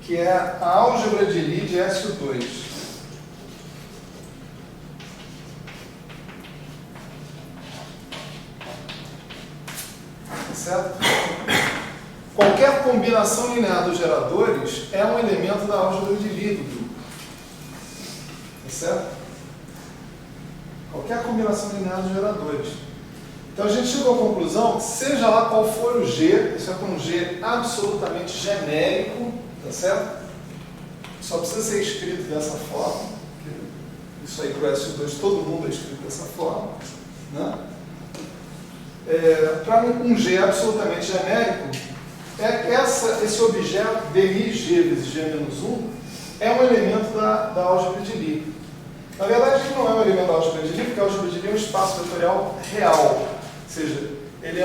que é a álgebra de Lie de SU2. Certo? Qualquer combinação linear dos geradores é um elemento da álgebra de Lie do grupo. Tá certo? Qualquer combinação linear dos geradores. Então a gente chegou à conclusão que, seja lá qual for o G, isso é com um G absolutamente genérico, tá certo? Só precisa ser escrito dessa forma. Isso aí para o SU2 todo mundo é escrito dessa forma, né? Para um G absolutamente genérico, esse objeto DMI-G vezes G menos 1 é um elemento da álgebra de Lie. Na verdade, ele não é um elemento da álgebra de Lie, porque a álgebra de Lie é um espaço vetorial real. Ou seja, ele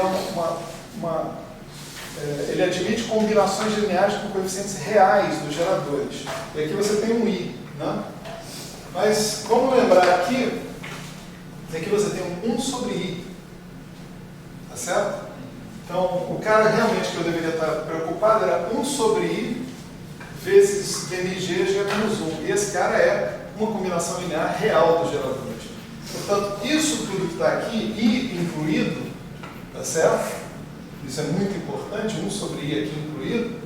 ele admite combinações lineares com coeficientes reais dos geradores. E aqui você tem um I, né? Mas, como lembrar aqui você tem um 1 sobre I. Tá certo? Então, o cara realmente que eu deveria estar preocupado era 1 sobre I vezes DMI-G G menos 1. E esse cara é uma combinação linear real dos geradores. Portanto, isso tudo que está aqui, I incluído, tá certo? Isso é muito importante, 1 sobre I aqui incluído,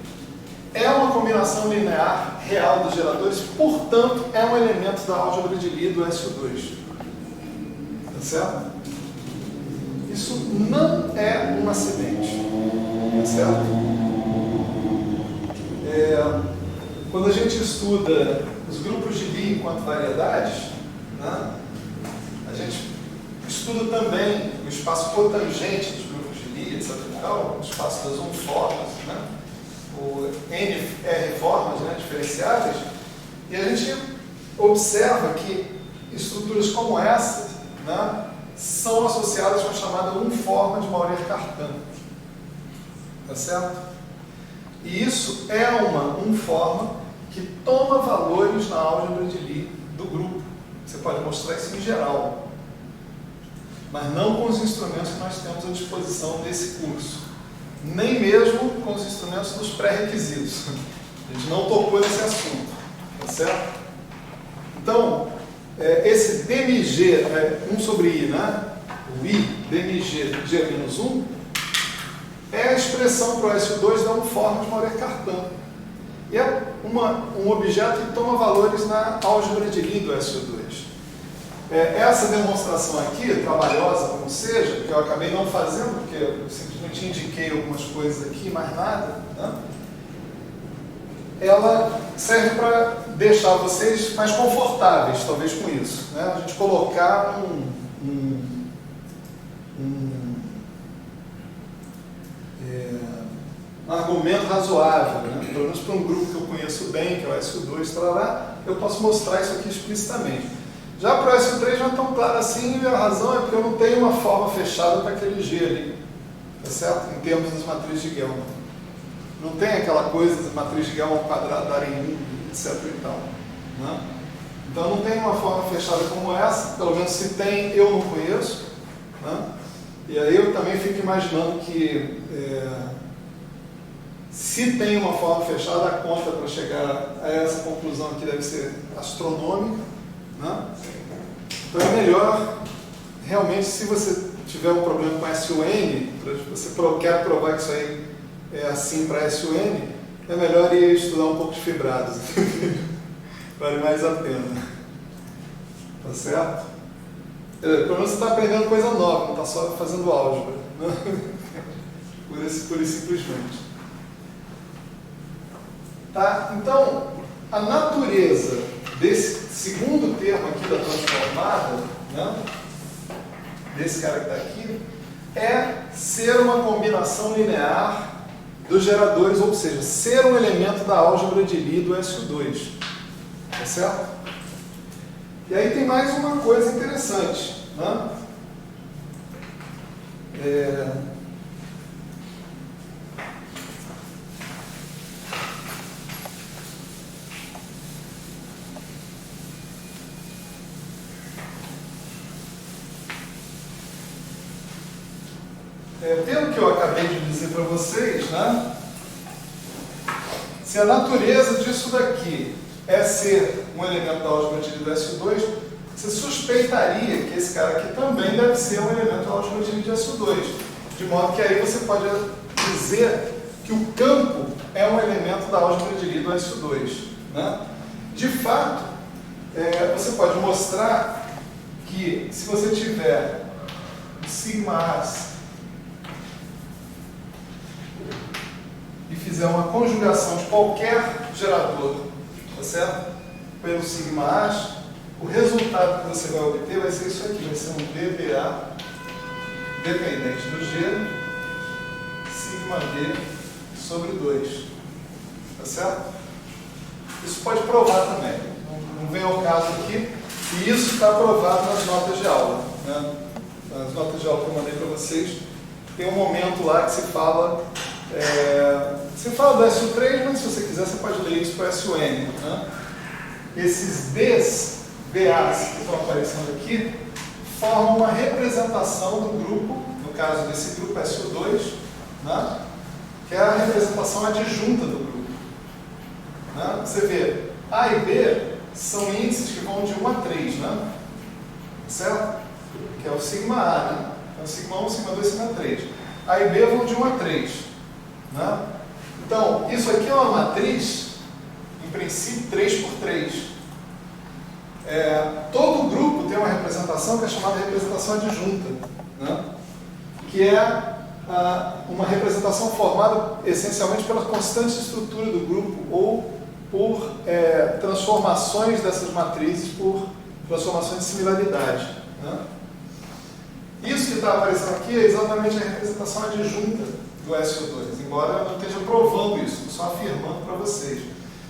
é uma combinação linear real dos geradores, portanto, é um elemento da álgebra de Lie do SU2. Tá certo? Isso não é um acidente, tá certo? Quando a gente estuda os grupos de Lie enquanto variedades, né, a gente estuda também o espaço cotangente dos grupos de Lie, etc. O espaço das uniformes, né, o NR formas, né, diferenciáveis, e a gente observa que estruturas como essa, né, são associadas com a chamada uniforma de Maurer-Cartan. Tá certo? E isso é uma uniforma que toma valores na álgebra de Lie do grupo. Você pode mostrar isso em geral, mas não com os instrumentos que nós temos à disposição desse curso, nem mesmo com os instrumentos dos pré-requisitos. A gente não tocou nesse assunto, tá certo? Então, esse DMI-G, 1 sobre I, né? O I, DMI-G, G menos 1, é a expressão para o SU2 da uniforme de Maurer-Cartan. E é um objeto que toma valores na álgebra de Lie do SU2. Essa demonstração aqui, trabalhosa como seja, que eu acabei não fazendo, porque eu simplesmente indiquei algumas coisas aqui, mais nada, né? Ela serve para deixar vocês mais confortáveis, talvez, com isso, né? A gente colocar um argumento razoável, né? Pelo menos para um grupo que eu conheço bem, que é o SU2, eu posso mostrar isso aqui explicitamente. Já para o SU3 SO3 não é tão claro assim, e a razão é porque eu não tenho uma forma fechada para aquele G ali, tá certo? Em termos das matrizes de Gelman. Não tem aquela coisa de matriz de Gelman quadrada dar em 1, etc. e tal, né? Então não tem uma forma fechada como essa, pelo menos se tem, eu não conheço, né? E aí eu também fico imaginando que se tem uma forma fechada, a conta para chegar a essa conclusão aqui deve ser astronômica, né? Então é melhor, realmente, se você tiver um problema com SUN, você quer provar que isso aí é assim para SUN, é melhor ir estudar um pouco de fibrados. Vale mais a pena. Tá certo? Pelo menos você está aprendendo coisa nova, não está só fazendo álgebra. Né? Pura e simplesmente. Tá? Então, a natureza desse segundo termo aqui da transformada, né? Desse cara que está aqui, é ser uma combinação linear dos geradores, ou seja, ser um elemento da álgebra de Lie do SU2. Tá certo? E aí tem mais uma coisa interessante, né? Pelo que eu acabei de dizer para vocês, né? Se a natureza disso daqui é ser um elemento da álgebra de Lie do SU2, você suspeitaria que esse cara aqui também deve ser um elemento da álgebra de Lie do SU2. De modo que aí você pode dizer que o campo é um elemento da álgebra de Lie do SU2. Né? De fato, você pode mostrar que se você tiver sigma as e fizer uma conjugação de qualquer gerador, tá certo? Pelo sigma as, o resultado que você vai obter vai ser isso aqui, vai ser um dBA dependente do G, sigma D sobre 2, tá certo? Isso pode provar também, não vem ao caso aqui, e isso está provado nas notas de aula, né? Nas notas de aula que eu mandei para vocês, tem um momento lá que se fala você fala do SU3, mas se você quiser você pode ler isso para SUN, né? Esses Ds, BAs que estão aparecendo aqui, formam uma representação do grupo, no caso desse grupo SU2, né? Que é a representação adjunta do grupo. Né? Você vê, A e B são índices que vão de 1 a 3, né? Certo? Que é o sigma A, né? É o sigma 1, sigma 2, sigma 3. A e B vão de 1 a 3. Né? Então, isso aqui é uma matriz, em princípio, 3 por 3. Todo grupo tem uma representação que é chamada de representação adjunta, né? Que é uma representação formada essencialmente pela constante estrutura do grupo ou por transformações dessas matrizes por transformações de similaridade. Né? Isso que está aparecendo aqui é exatamente a representação adjunta do SO2, embora eu não esteja provando isso, estou só afirmando para vocês.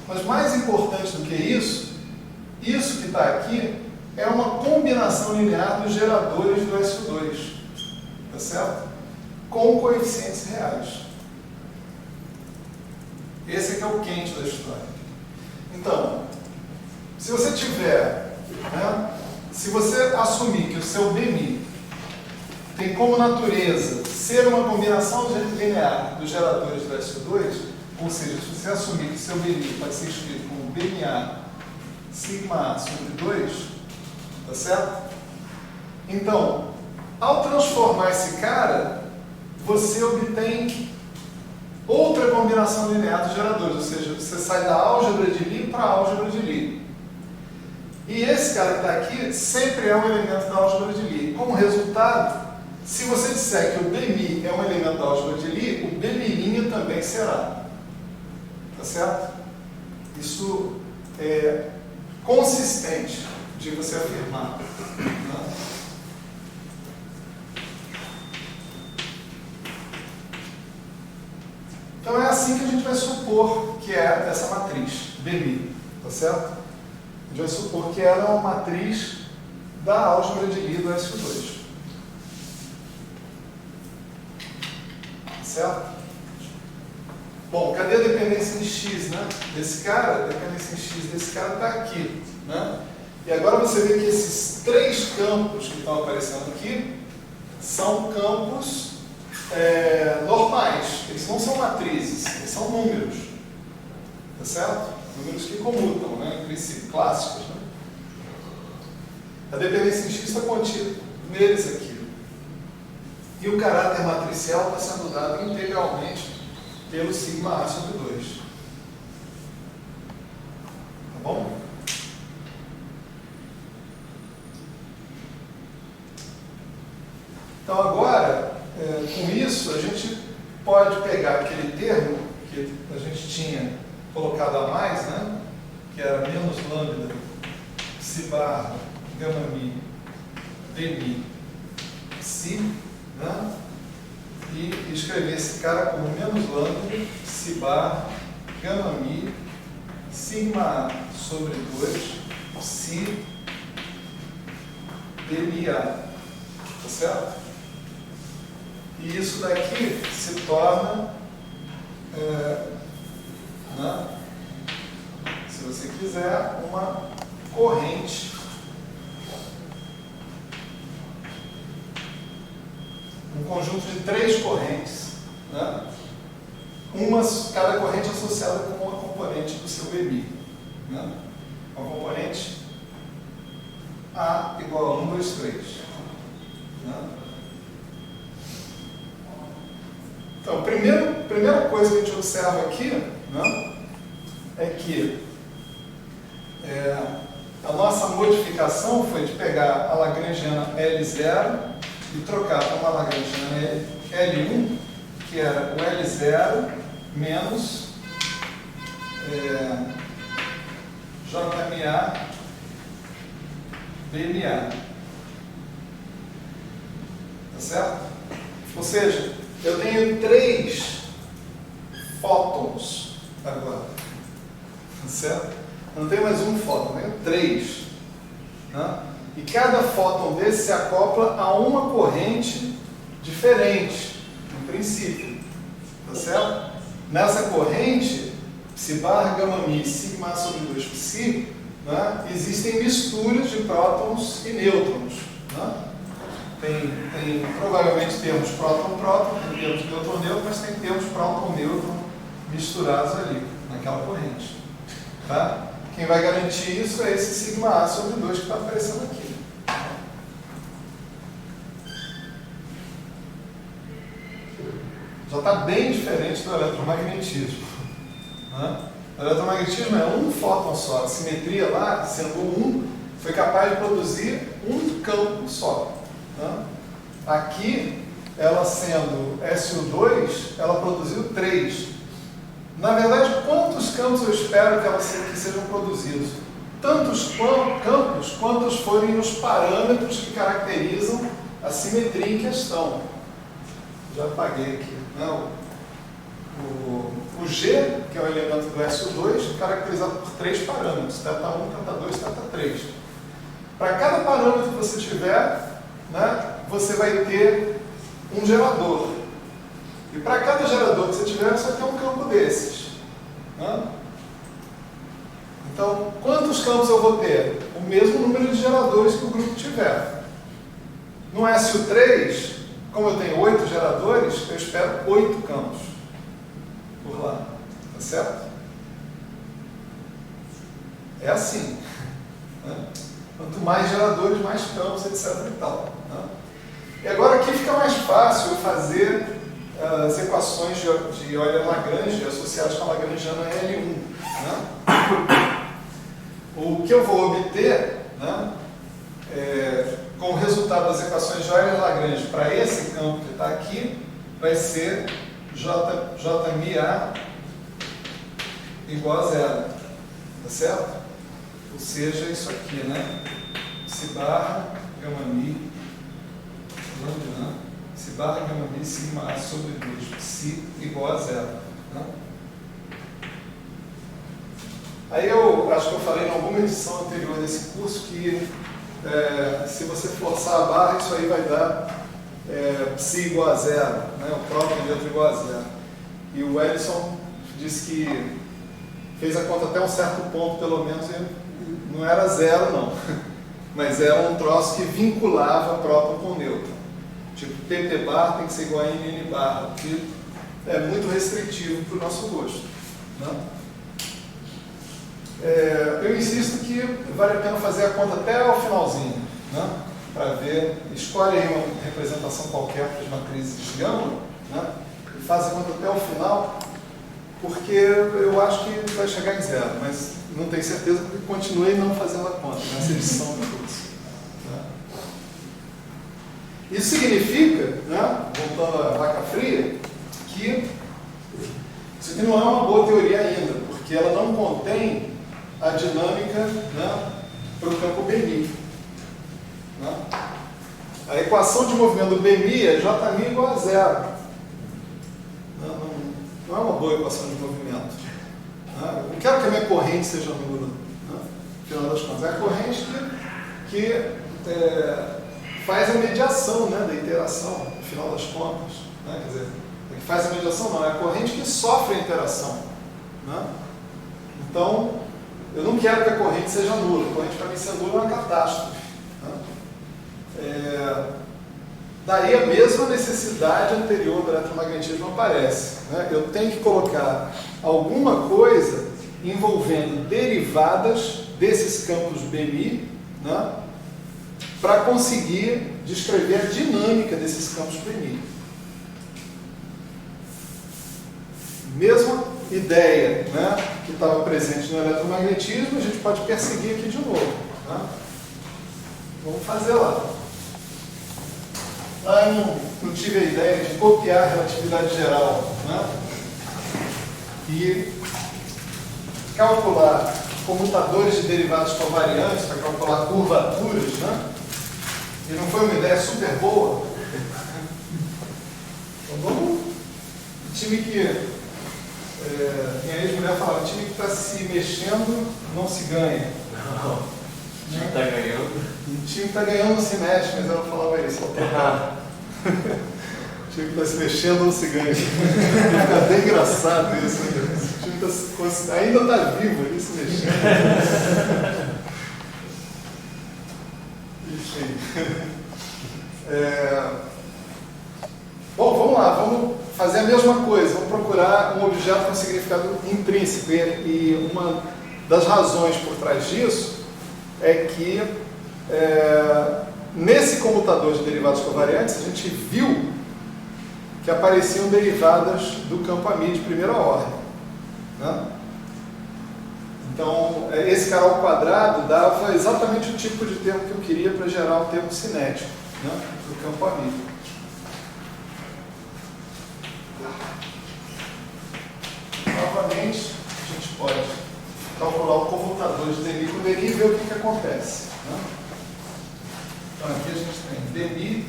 Mas mais importante do que isso que está aqui é uma combinação linear dos geradores do SO2, tá certo? Com coeficientes reais. Esse aqui é o quente da história. Então, se você tiver, né, se você assumir que o seu BMI tem como natureza ser uma combinação linear dos geradores do SO2, ou seja, se você assumir que o seu BMI pode ser escrito como BMA sigma A sobre 2, tá certo? Então, ao transformar esse cara, você obtém outra combinação linear dos geradores, ou seja, você sai da álgebra de Lie para a álgebra de Lie. E esse cara que está aqui sempre é um elemento da álgebra de Lie. Como resultado, se você disser que o BMI é um elemento da álgebra de Lie, o BMI' também será. Tá certo? Isso é consistente de você afirmar. Né? Então é assim que a gente vai supor que é essa matriz, BMI. Tá certo? A gente vai supor que ela é uma matriz da álgebra de Lie do SU2. Certo? Bom, cadê a dependência em x, né? Desse cara, a dependência em x desse cara está aqui, né? E agora você vê que esses três campos que estão aparecendo aqui são campos normais. Eles não são matrizes, eles são números. Tá certo? Números que comutam, né? Em princípio, clássicos, né? A dependência em x está contida neles aqui. E o caráter matricial está sendo dado integralmente pelo sigma A sobre 2. Tá bom? Então agora, com isso, a gente pode pegar aquele termo que a gente tinha colocado a mais, né? Que era menos lambda, psi barra, gama mi, d mi, psi, né? E escrever esse cara como menos lambda, psi barra, gama mi, sigma A sobre 2, psi, d mi A. Tá certo? E isso daqui se torna, né? Se você quiser, uma corrente um conjunto de três correntes, né? Cada corrente associada com uma componente do seu EMI, né? Uma componente A igual a 1, 2, 3. Né? Então, a primeira coisa que a gente observa aqui, né, é que a nossa modificação foi de pegar a lagrangiana L0 e trocar para uma lagrangiana L1, que era o L0 menos JMA BMA. Tá certo? Ou seja, eu tenho 3 fótons agora. Tá certo? Eu não tenho mais um fóton, eu tenho 3. Né? E cada fóton desse se acopla a uma corrente diferente, no princípio. Tá certo? Nessa corrente, psi barra gama mi, sigma sobre 2 psi, né, existem misturas de prótons e nêutrons. Né? Tem provavelmente termos próton-próton, tem termos nêutron-nêutron, mas tem termos próton-nêutron misturados ali, naquela corrente. Tá? Quem vai garantir isso é esse sigma A sobre 2 que está aparecendo aqui. Já está bem diferente do eletromagnetismo. Né? O eletromagnetismo é um fóton só. A simetria lá, sendo 1, foi capaz de produzir um campo só. Né? Aqui, ela sendo SU2, ela produziu 3. Na verdade, quantos campos eu espero que sejam produzidos? Tantos campos quantos forem os parâmetros que caracterizam a simetria em questão. Já apaguei aqui. Né? O G, que é o elemento do SU2, caracterizado por 3 parâmetros, θ1, θ2, θ3. Para cada parâmetro que você tiver, né, você vai ter um gerador. E para cada gerador que você tiver, você vai ter um campo desses. Né? Então, quantos campos eu vou ter? O mesmo número de geradores que o grupo tiver. No SU3, como eu tenho 8 geradores, eu espero 8 campos por lá. Tá certo? É assim. Né? Quanto mais geradores, mais campos, etc. e tal. Né? E agora aqui fica mais fácil eu fazer as equações de Euler-Lagrange associadas com a lagrangiana L1. Né? O que eu vou obter, né, com o resultado das equações de Euler-Lagrange para esse campo que está aqui, vai ser JMA igual a 0. Tá certo? Ou seja, isso aqui, né? Psi barra gama mi, né? Psi barra gama mi, sigma A sobre 2, psi igual a 0. Né? Aí eu acho que eu falei em alguma edição anterior desse curso que se você forçar a barra, isso aí vai dar psi igual a zero, né? O próprio dentro igual a zero. E o Ellison disse que fez a conta até um certo ponto, pelo menos, e não era zero, não. Mas era um troço que vinculava próton com nêutron. Tipo, pp bar tem que ser igual a nn bar, que é muito restritivo para o nosso gosto, né? Eu insisto que vale a pena fazer a conta até o finalzinho, né? Para ver, escolhe aí uma representação qualquer para as matrizes de gama, né? E faz a conta até o final, porque eu acho que vai chegar em zero, mas não tenho certeza porque continuei não fazendo a conta nessa edição do curso, né? Isso significa, né, voltando à vaca fria, que isso aqui não é uma boa teoria ainda, porque ela não contém a dinâmica, né, para o campo BMI, né? A equação de movimento do BMI é Jμ igual a zero. Não é uma boa equação de movimento, né? Eu não quero que a minha corrente seja nula, né? No final das contas, é a corrente que faz a mediação, né, da interação, no final das contas, né? Quer dizer, que faz a mediação não, é a corrente que sofre a interação, né? Então, eu não quero que a corrente seja nula. A corrente para mim ser nula é uma catástrofe, né? Daí a mesma necessidade anterior do eletromagnetismo aparece, né? Eu tenho que colocar alguma coisa envolvendo derivadas desses campos BMI, né, para conseguir descrever a dinâmica desses campos BMI. Mesma ideia, né, que estava presente no eletromagnetismo, a gente pode perseguir aqui de novo, né? Vamos fazer lá. Eu não tive a ideia de copiar a relatividade geral, né, e calcular comutadores de derivados covariantes para calcular curvaturas, né? E não foi uma ideia super boa. Então vamos. O time que minha ex-mulher falava, o time que está se mexendo não se ganha. Não, o time que está ganhando. O time que está ganhando não se mexe, mas ela falava isso. O time que está se mexendo não se ganha. Fica bem engraçado isso. O time ainda está vivo ali se mexendo. Enfim. Bom, vamos lá, vamos fazer a mesma coisa, vamos procurar um objeto com significado intrínseco. E uma das razões por trás disso é que nesse comutador de derivados covariantes a gente viu que apareciam derivadas do campo AMI de primeira ordem, né? Então, esse cara ao quadrado dava exatamente o tipo de termo que eu queria para gerar o termo cinético, né, do campo AMI. Novamente, a gente pode calcular o comutador de DMI com DNI e ver o que acontece, né? Então, aqui a gente tem DMI.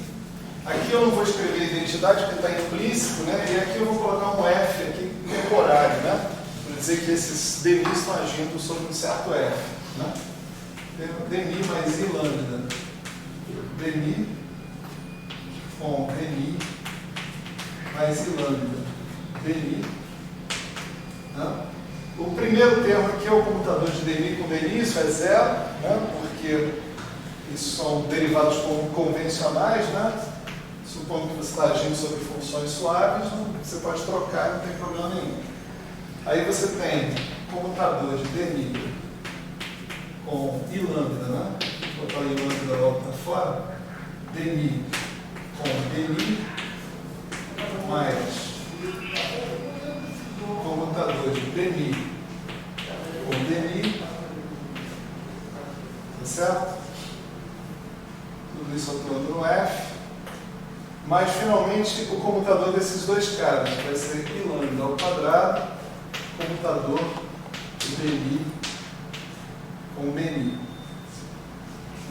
Aqui eu não vou escrever identidade porque está implícito, né? E aqui eu vou colocar um F aqui temporário, né? Para dizer que esses DMI estão agindo sobre um certo F, né? DMI mais I lambda. DMI com DMI mais I lambda. DMI. Né? O primeiro termo aqui é o comutador de DMI com DNI, isso é zero, né? Porque isso são derivados convencionais, né? Supondo que você está agindo sobre funções suaves, você pode trocar, não tem problema nenhum. Aí você tem comutador de DNI com I lambda, né? Vou botar I lambda logo para fora. DNI com DNI mais comutador de DNI com DNI, tá certo? Tudo isso atuando no F. Mas, finalmente, o comutador desses dois caras vai ser I lambda ao quadrado, comutador de DNI com BNI.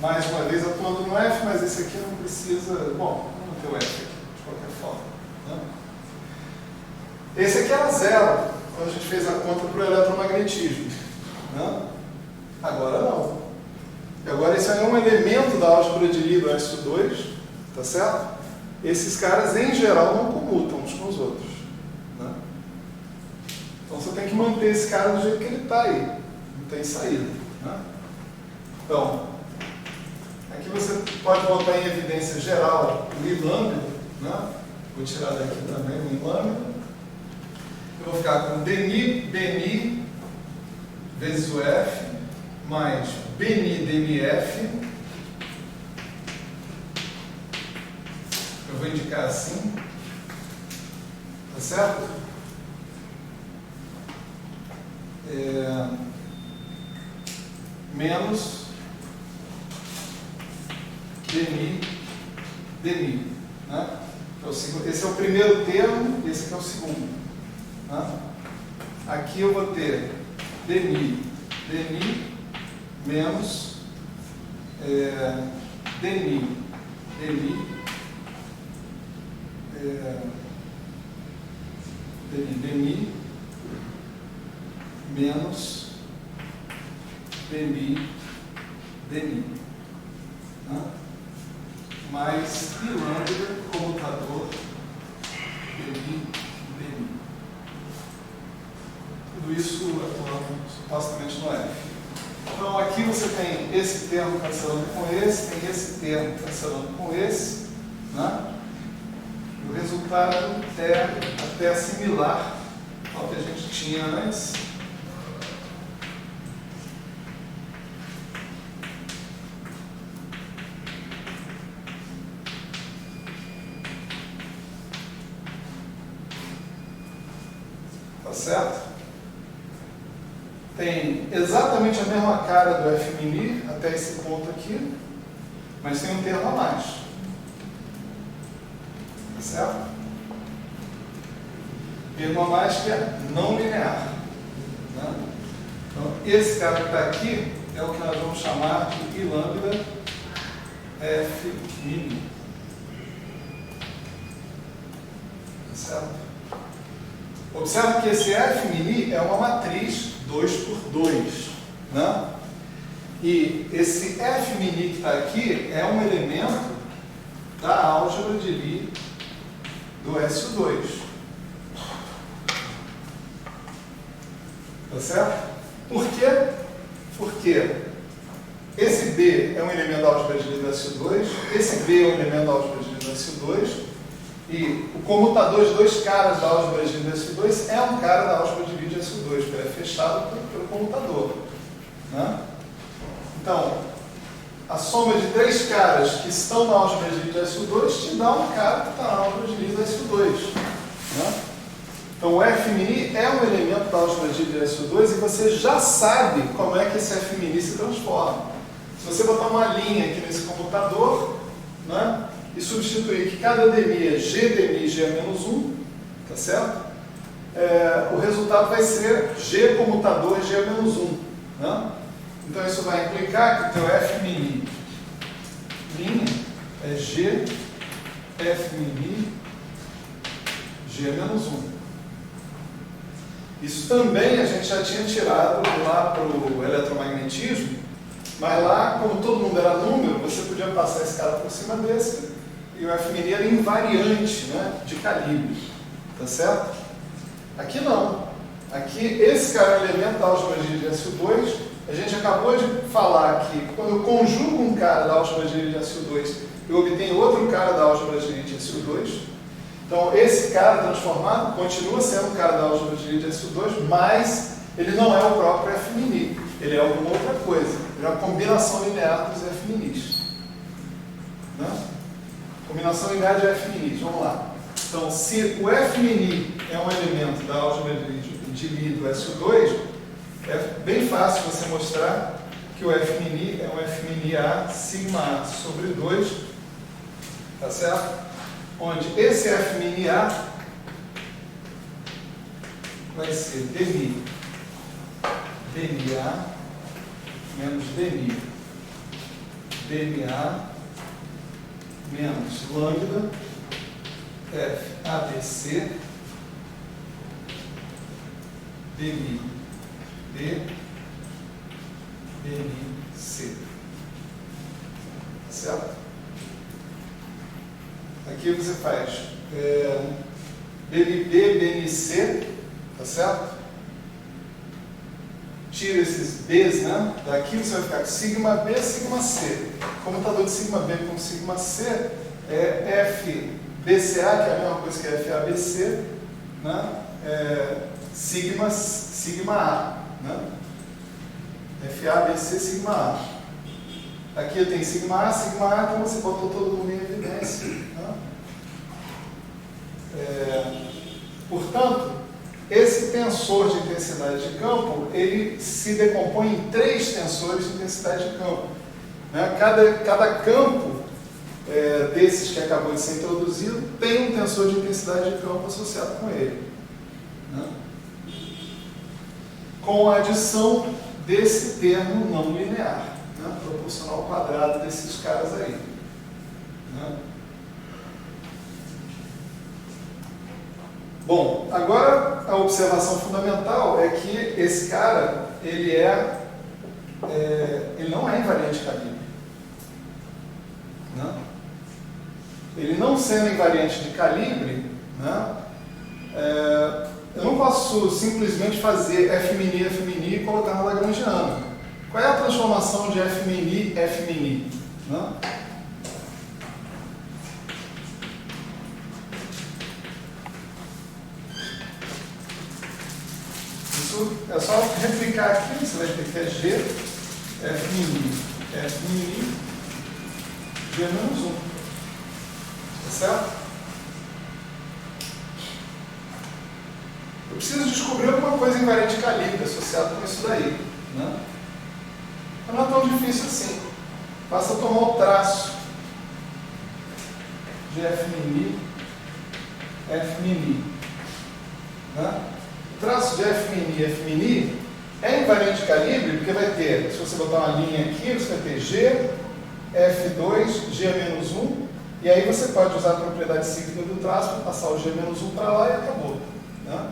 Mais uma vez atuando no F, mas esse aqui não precisa... Bom, vamos ter o F aqui, de qualquer forma, né? Esse aqui era zero, quando a gente fez a conta para o eletromagnetismo, né? Agora não. E agora esse é um elemento da álgebra de Lie do SU2, tá certo? Esses caras, em geral, não comutam uns com os outros. Né? Então você tem que manter esse cara do jeito que ele está aí. Não tem saída. Né? Então, aqui você pode botar em evidência geral o I lambda. Né? Vou tirar daqui também o I lambda. Eu vou ficar com Dni, Bni vezes o F, mais Bni, Dmf. Eu vou indicar assim, tá certo? Menos Dmi, né? Esse é o primeiro termo, esse aqui é o segundo. Né? Aqui eu vou ter Dmi menos Dmi menos Dmi, né? Mais I lambda, comutador Dmi. Tudo isso atuando supostamente no F. Então aqui você tem esse termo cancelando com esse, tem esse termo cancelando com esse, né? O resultado é até similar ao que a gente tinha antes. Tá certo? Tem exatamente a mesma cara do F mini até esse ponto aqui, mas tem um termo a mais. Tá certo? Termo a mais que é não linear. Né? Então, esse cara que está aqui é o que nós vamos chamar de I lambda F mini. Tá certo? Observe que esse F mini é uma matriz 2 por 2. Né? E esse F mini que está aqui é um elemento da álgebra de Lie do SU2. Tá certo? Por quê? Porque esse B é um elemento da álgebra de Lie do SU2, esse B é um elemento da álgebra de Lie do SU2, e o comutador de dois caras da álgebra de Lie do SU2 é um cara da álgebra de Lie do SU2, porque é fechado pelo comutador. Né? Então, a soma de três caras que estão na álgebra de Lie do SU2 te dá um cara que está na álgebra de Lie do SU2. Né? Então, o F mini é um elemento da álgebra de Lie do SU2 e você já sabe como é que esse F mini se transforma. Se você botar uma linha aqui nesse comutador, né, e substituir que cada Dmi é G Dmi, G é menos 1, tá certo? O resultado vai ser G comutador G é menos 1. Né? Então isso vai implicar que o teu F mini linha é G, F mini, G é menos 1. Isso também a gente já tinha tirado lá para o eletromagnetismo, mas lá, como todo mundo era número, você podia passar esse cara por cima desse, e o F mini era invariante, né, de calibre. Tá certo? Aqui não. Aqui, esse cara é um elemento da álgebra de Lie de SU2. A gente acabou de falar que quando eu conjugo um cara da álgebra de Lie de SU2, eu obtenho outro cara da álgebra de Lie de SU2. Então, esse cara transformado continua sendo um cara da álgebra de Lie de SU2, mas ele não é o próprio F mini. Ele é alguma outra coisa. Ele é uma combinação linear dos F minis. Né? Combinação linear de F minis. Vamos lá. Então, se o F mini é um elemento da álgebra de Lie do SU2, é bem fácil você mostrar que o F mini é um F mini A sigma A sobre 2, tá certo? Onde esse F mini A vai ser Dmi A menos Dma menos lambda F ABC Dmi B Dmi C. certo? Aqui você faz BNB, BNC, tá certo? Tira esses B's, né? Daqui você vai ficar com sigma B, sigma C. Comutador de sigma B com sigma C é FBCA, que é a mesma coisa que FABC, né? Sigma A, né? FABC, sigma A. Aqui eu tenho sigma A, então você botou todo mundo em evidência. Né? Portanto, esse tensor de intensidade de campo, ele se decompõe em 3 tensores de intensidade de campo. Né? Cada campo desses que acabou de ser introduzido tem um tensor de intensidade de campo associado com ele. Né? Com a adição desse termo não linear, né? Proporcional ao quadrado desses caras aí. Né? Bom, agora a observação fundamental é que esse cara, ele não é invariante de calibre. Né? Ele não sendo invariante de calibre, né? Eu não posso simplesmente fazer F' e colocar na Lagrangiana. Qual é a transformação de F', F'? Né? Isso é só replicar aqui, você vai ter que é G, F', G menos 1. Tá certo? Eu preciso descobrir alguma coisa invariante de calibre associada com isso daí. Né? Mas não é tão difícil assim. Basta tomar o traço de F', F'. Né? O traço de F' é invariante de calibre porque vai ter, se você botar uma linha aqui, você vai ter G, F2, G menos 1, e aí você pode usar a propriedade cíclica do traço para passar o G menos 1 para lá e acabou. Né?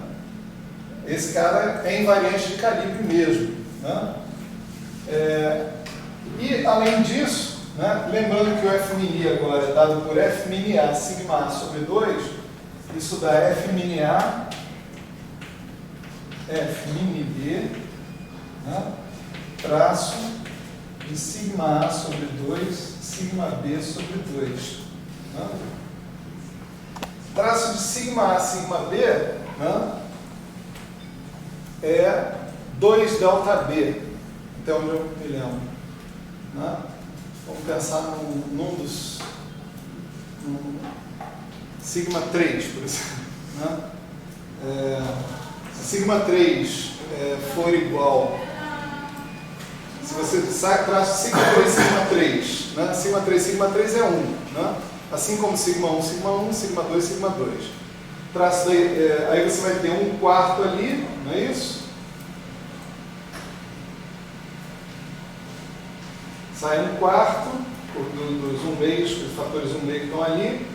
Esse cara é invariante de calibre mesmo. Né? E, além disso, né, lembrando que o F' agora é dado por F'A sigma A sobre 2, isso dá F'A, F'B, né, traço de sigma A sobre 2, sigma B sobre 2. Né? Traço de sigma A, sigma B, né, é 2 delta B, até onde eu me lembro. Né? Vamos pensar num dos sigma 3, por exemplo. Né? Se sigma 3 for igual, se você traça sigma 3, sigma 3, né? Sigma 3 é 1, né? Assim como sigma 1, sigma 2, sigma 2. Traço aí você vai ter 1/4 ali, não é isso? Sai 1/4 dos 1 meios, os fatores 1 meio que estão ali,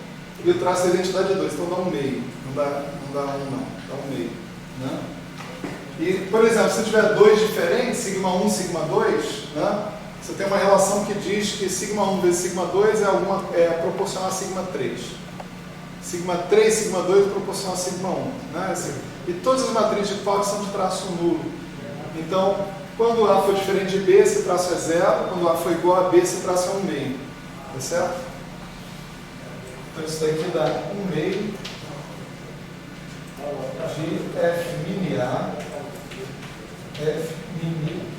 e o traço da identidade é 2, então dá 1 meio, não dá 1 não, dá 1 meio. Né? E, por exemplo, se tiver 2 diferentes, sigma 1, sigma 2, né? Você tem uma relação que diz que sigma 1 vezes sigma 2 é proporcional a sigma 3. Sigma 3, sigma 2 é proporcional a sigma 1. Né? E todas as matrizes de Pauli são de traço nulo. Então, quando A for diferente de B, esse traço é 0. Quando A for igual a B, esse traço é 1 meio. Tá certo? Então, isso daqui dá 1 meio de F'A,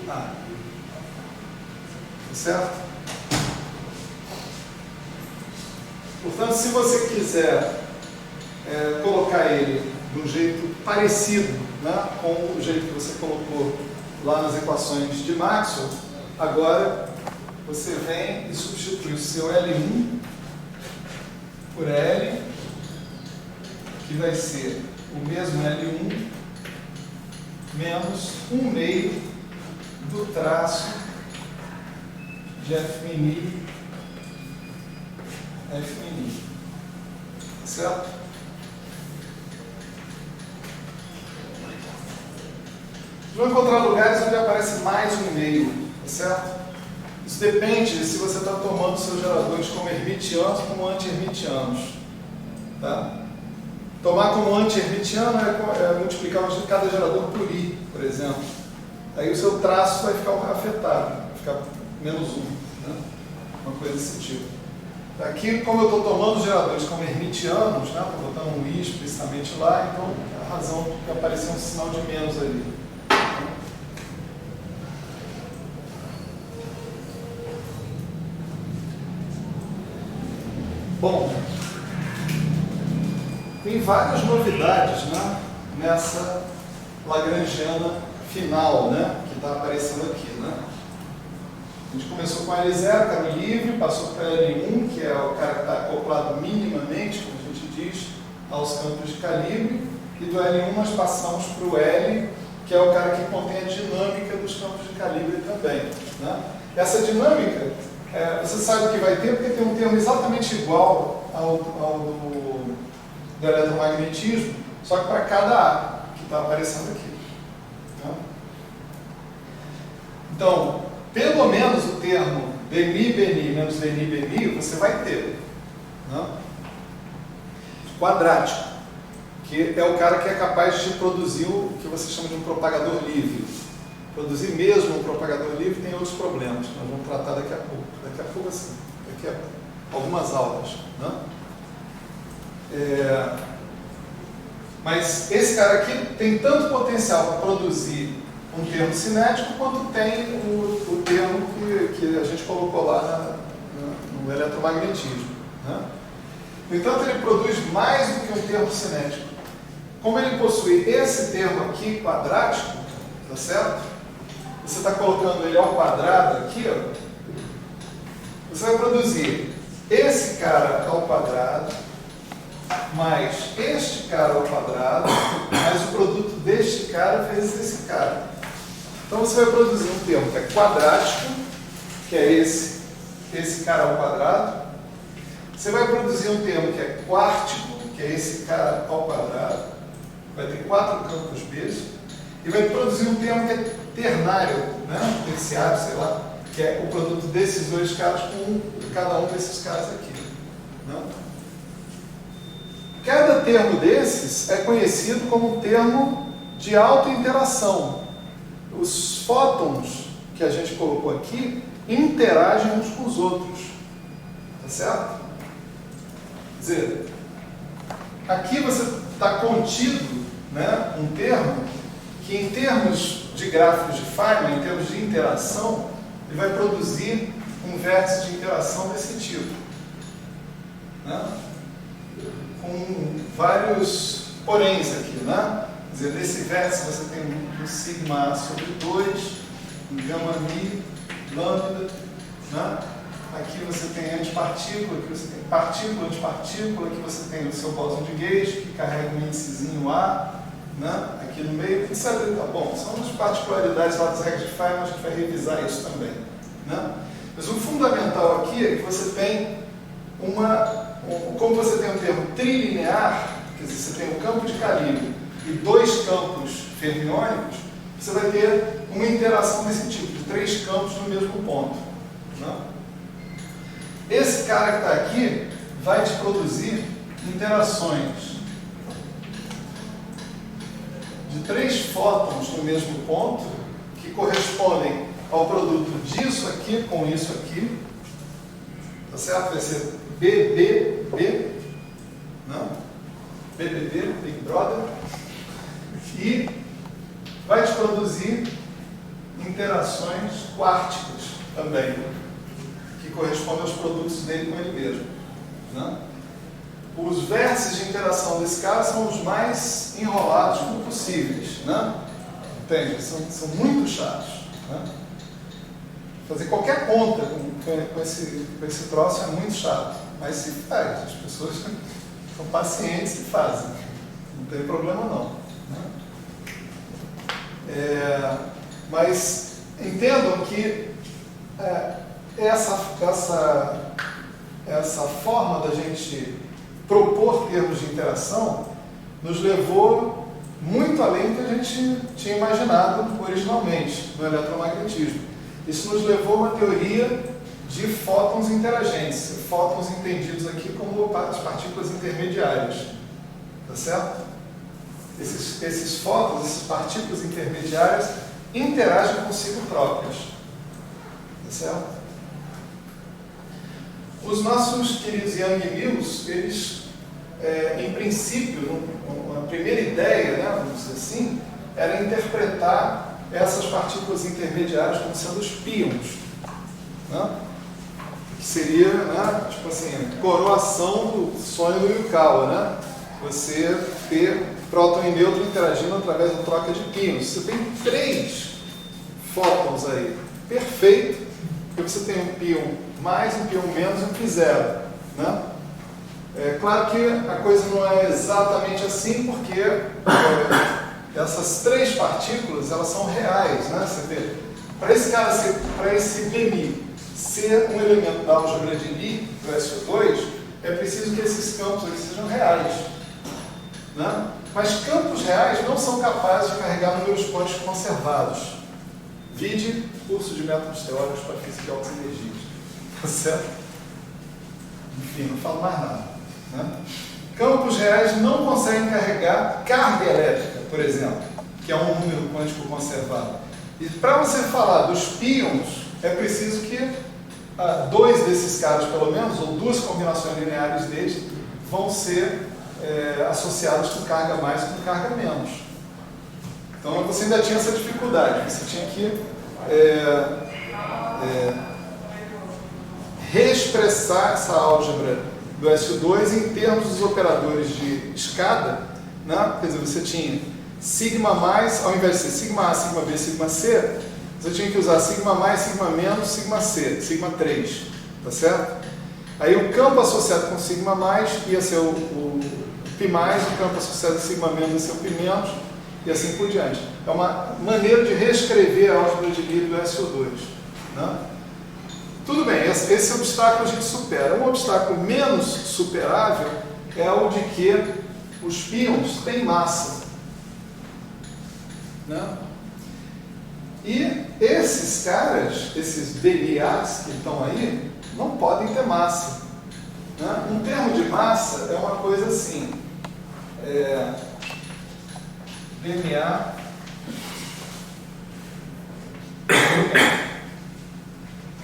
F'A. Tá certo? Portanto, se você quiser colocar ele de um jeito parecido, né, com o jeito que você colocou lá nas equações de Maxwell, agora você vem e substitui o seu L1 por L, que vai ser o mesmo L1 menos 1 meio do traço de F'I, certo? Vão encontrar lugares onde aparece mais 1 meio, certo? Isso depende de se você está tomando seus geradores como hermitianos ou como anti-hermitianos. Tá? Tomar como anti-hermitiano é multiplicar cada gerador por I, por exemplo. Aí o seu traço vai ficar afetado, vai ficar menos 1. Né? Uma coisa desse tipo. Aqui, como eu estou tomando os geradores como hermitianos, né? Estou botando um I explicitamente lá, então a razão que apareceu um sinal de menos ali. Bom, tem várias novidades, né, nessa lagrangiana final, né, que está aparecendo aqui. Né? A gente começou com L0, caminho livre, passou para L1, que é o cara que está acoplado minimamente, como a gente diz, aos campos de calibre, e do L1 nós passamos para o L, que é o cara que contém a dinâmica dos campos de calibre também. Né? Essa dinâmica, você sabe o que vai ter, porque tem um termo exatamente igual ao do eletromagnetismo, só que para cada A, que está aparecendo aqui. Né? Então, pelo menos o termo dNi-Bni menos dNi-Bni você vai ter. Né? Quadrático, que é o cara que é capaz de produzir o que você chama de um propagador livre. Produzir mesmo um propagador livre tem outros problemas, nós vamos tratar daqui a pouco. Daqui a pouco, assim, daqui a algumas aulas. Né? Mas esse cara aqui tem tanto potencial para produzir um termo cinético quanto tem o termo que a gente colocou lá no eletromagnetismo. Né? No entanto, ele produz mais do que um termo cinético. Como ele possui esse termo aqui, quadrático, tá certo? Você está colocando ele ao quadrado aqui, ó. Você vai produzir esse cara ao quadrado, mais este cara ao quadrado, mais o produto deste cara vezes esse cara. Então você vai produzir um termo que é quadrático, que é esse cara ao quadrado. Você vai produzir um termo que é quártico, que é esse cara ao quadrado. Vai ter 4 campos B. E vai produzir um termo que é ternário, né? Terciário, sei lá, que é o produto desses dois caras com cada um desses caras aqui. Né? Cada termo desses é conhecido como um termo de autointeração. Os fótons que a gente colocou aqui interagem uns com os outros. Tá certo? Quer dizer, aqui você está contido, né, um termo que, em termos de gráficos de Feynman, em termos de interação, ele vai produzir um vértice de interação desse tipo. Né? Com vários poréns aqui. Né? Quer dizer, nesse vértice você tem um sigma sobre 2, um gama mi, lambda. Né? Aqui você tem antipartícula, aqui você tem partícula, antipartícula, aqui você tem o seu bóson de Gauge, que carrega um índicezinho A, né? Aqui no meio. Isso é, tá bom, são as particularidades lá das regras de Feynman, a gente vai revisar isso também. Né? Mas o fundamental aqui é que você tem como você tem um termo trilinear, quer dizer, você tem um campo de calibre e 2 campos fermiônicos, você vai ter uma interação desse tipo, de 3 campos no mesmo ponto. Né? Esse cara que está aqui vai te produzir interações de 3 fótons no mesmo ponto, que correspondem ao produto disso aqui com isso aqui. Tá certo? Vai ser BBB, não? BBB, Big Brother. E vai te produzir interações quárticas também, que correspondem aos produtos dele com ele mesmo. Né? Os vértices de interação desse cara são os mais enrolados possíveis. Né? Entende? São muito chatos. Né? Fazer qualquer conta com esse troço é muito chato, mas se faz. As pessoas são pacientes e fazem. Não tem problema não. Né? Mas entendam que essa forma da gente propor termos de interação nos levou muito além do que a gente tinha imaginado originalmente no eletromagnetismo. Isso nos levou a uma teoria de fótons interagentes, fótons entendidos aqui como as partículas intermediárias, tá certo? Esses fótons, essas partículas intermediárias, interagem consigo próprias, tá certo? Os nossos queridos Young e Mills, eles, em princípio, a primeira ideia, né, vamos dizer assim, era interpretar essas partículas intermediárias como sendo os pions, né? Que seria, né, tipo assim, a coroação do sonho do Yukawa, né? Você ter próton e nêutron interagindo através da troca de pions. Você tem 3 fótons aí, perfeito, porque você tem um pion mais, um pion menos e um pi zero, né? É claro que a coisa não é exatamente assim, porque essas 3 partículas, elas são reais, né? Você vê, para esse BMI ser um elemento da álgebra de Lie, do SO2, é preciso que esses campos aqui sejam reais, né? Mas campos reais não são capazes de carregar números quânticos conservados. Vide curso de métodos teóricos para física e altas energias. Tá certo? Enfim, não falo mais nada, né? Campos reais não conseguem carregar carga elétrica, por exemplo, que é um número quântico conservado. E para você falar dos pions, é preciso que 2 desses caras, pelo menos, ou 2 combinações lineares deles, vão ser associados com carga mais e com carga menos. Então você ainda tinha essa dificuldade, você tinha que reexpressar essa álgebra do SO2 em termos dos operadores de escada, né? Quer dizer, você tinha sigma mais, ao invés de ser sigma A, sigma B, sigma C, você tinha que usar sigma mais, sigma menos, sigma C, sigma 3, tá certo? Aí o campo associado com sigma mais ia ser o π mais, o campo associado a sigma menos ia ser o π menos, e assim por diante. É uma maneira de reescrever a álgebra de Lie do SO2, né? Tudo bem, esse obstáculo a gente supera. Um obstáculo menos superável é o de que os pions têm massa, né? E esses caras, esses BMAs que estão aí, não podem ter massa, né? Um termo de massa é uma coisa assim, BMA,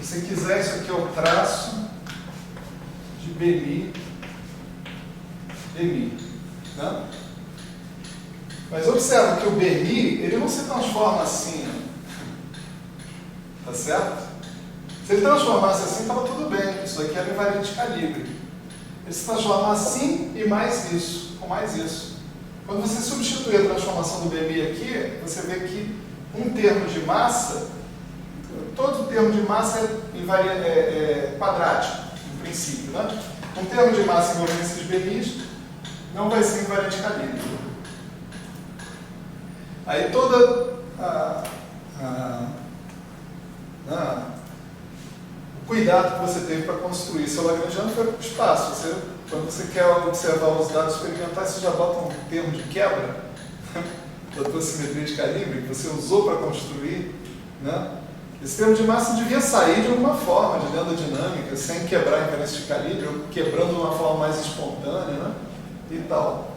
se você quiser, isso aqui é o traço de BMI, né? Mas observa que o BMI, ele não se transforma assim, né? Tá certo? Se ele transformasse assim, estava tudo bem, isso aqui era invariante de calibre. Ele se transforma assim e mais isso, com mais isso. Quando você substituir a transformação do BMI aqui, você vê que um termo de massa, todo termo de massa é quadrático, no princípio, né? Um termo de massa envolvendo esses BMIs não vai ser invariante de calibre. Aí toda o cuidado que você teve para construir seu Lagrangiano foi para o espaço. Quando você quer observar os dados experimentais, você já bota um termo de quebra da tua simetria de calibre que você usou para construir, né? Esse termo de massa devia sair de alguma forma de dentro da dinâmica, sem quebrar a invariância de calibre, ou quebrando de uma forma mais espontânea, né? E tal.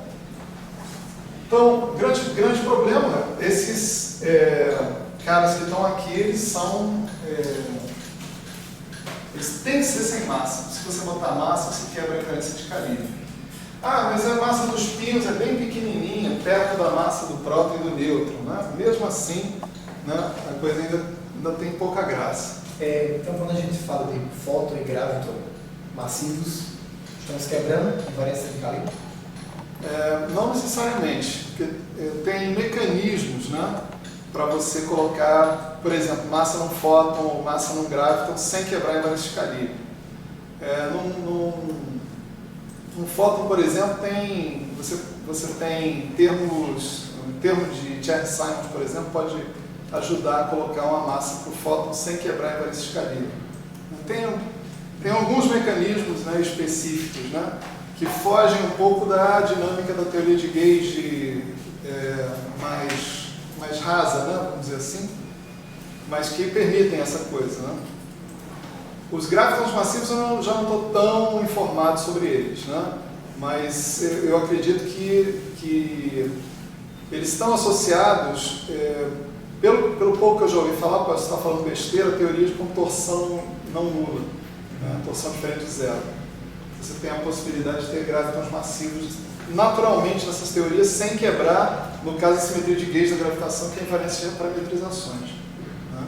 Então, grande problema, esses caras que estão aqui, eles têm que ser sem massa. Se você botar massa, você quebra a invariância de calibre. Ah, mas a massa dos pions é bem pequenininha, perto da massa do próton e do nêutron, né? Mesmo assim, né, a coisa ainda tem pouca graça. Então, quando a gente fala de fóton e gráviton massivos, estamos quebrando a invariância de calibre? Não necessariamente, porque tem mecanismos, né, para você colocar, por exemplo, massa num fóton ou massa num gráviton sem quebrar a invariância de calibre. Num fóton, por exemplo, você tem termos, um termo de Chern-Simons, por exemplo, pode ajudar a colocar uma massa para o fóton sem quebrar a invariância de calibre. Tem alguns mecanismos, né, específicos, né, que fogem um pouco da dinâmica da teoria de gauge mais rasa, né, vamos dizer assim. mas que permitem essa coisa, né? Os gravitons massivos eu já não estou tão informado sobre eles, né? Mas eu acredito que eles estão associados, pelo pouco que eu já ouvi falar, posso estar falando besteira, a teoria de contorção não nula, né? Torção diferente de zero. Você tem a possibilidade de ter gravitons massivos naturalmente nessas teorias, sem quebrar, no caso, a simetria de gauge da gravitação, que é invariância de parametrizações. Né?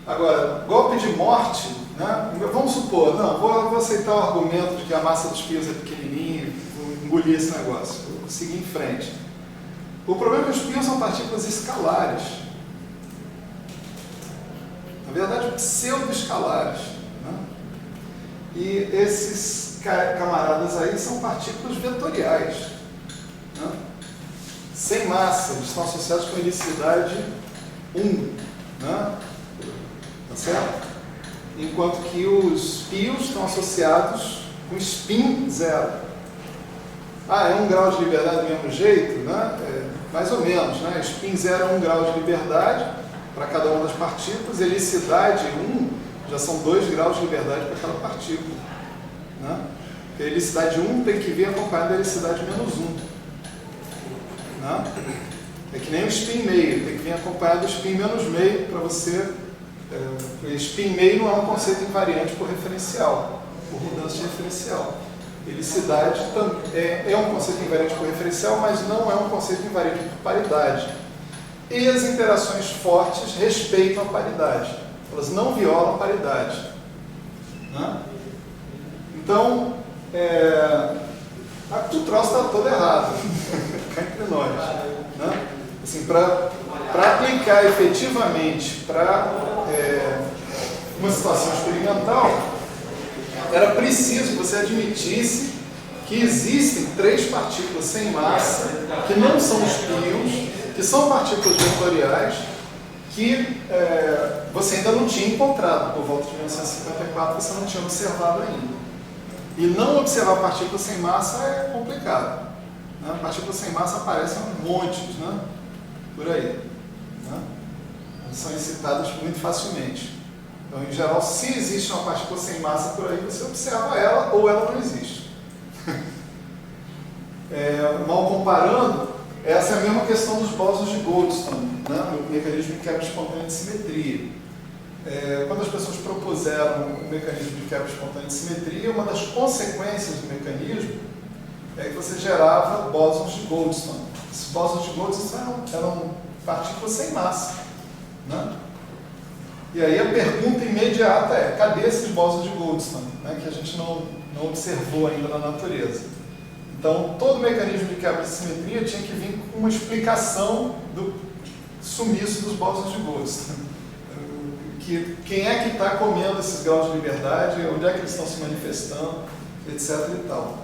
Agora, golpe de morte, né? Vamos supor, não, vou aceitar o argumento de que a massa dos pios é pequenininha, vou engolir esse negócio, vou seguir em frente. O problema é que os pios são partículas escalares. Na verdade, pseudo-escalares. Né? E esses camaradas aí são partículas vetoriais. Né? Sem massa, eles estão associados com helicidade 1. Né? Tá certo? Enquanto que os pios estão associados com spin 0. É 1 grau de liberdade do mesmo jeito? Né? Mais ou menos. Né? Spin 0 é 1 grau de liberdade para cada uma das partículas, helicidade 1 já são 2 graus de liberdade para cada partícula. Né? Porque a helicidade 1 tem que vir acompanhada da helicidade menos 1. Né? É que nem o spin meio, tem que vir acompanhado do spin menos meio para você... spin meio não é um conceito invariante por referencial, por mudança de referencial. Helicidade é um conceito invariante por referencial, mas não é um conceito invariante por paridade. E as interações fortes respeitam a paridade. Elas não violam a paridade. Né? Então, o troço está todo errado. Cá entre nós. Né? Assim, para aplicar efetivamente para uma situação experimental, era preciso que você admitisse que existem 3 partículas sem massa, que não são os pions, que são partículas vetoriais, que você ainda não tinha encontrado. Por volta de 1954 você não tinha observado ainda. E não observar partículas sem massa é complicado. Né? Partículas sem massa aparecem montes, né? Por aí. Né? Elas são excitadas muito facilmente. Então, em geral, se existe uma partícula sem massa por aí, você observa ela ou ela não existe. Mal comparando, essa é a mesma questão dos bósons de Goldstone, né? No mecanismo de quebra espontânea de simetria. Quando as pessoas propuseram o mecanismo de quebra espontânea de simetria, uma das consequências do mecanismo é que você gerava bósons de Goldstone. Esses bósons de Goldstone eram partículas sem massa. Né? E aí a pergunta imediata é: cadê esses bósons de Goldstone, né, que a gente não observou ainda na natureza? Então, todo mecanismo de quebra de simetria tinha que vir com uma explicação do sumiço dos bósons de Goldstone. Quem é que está comendo esses graus de liberdade, onde é que eles estão se manifestando, etc. e tal.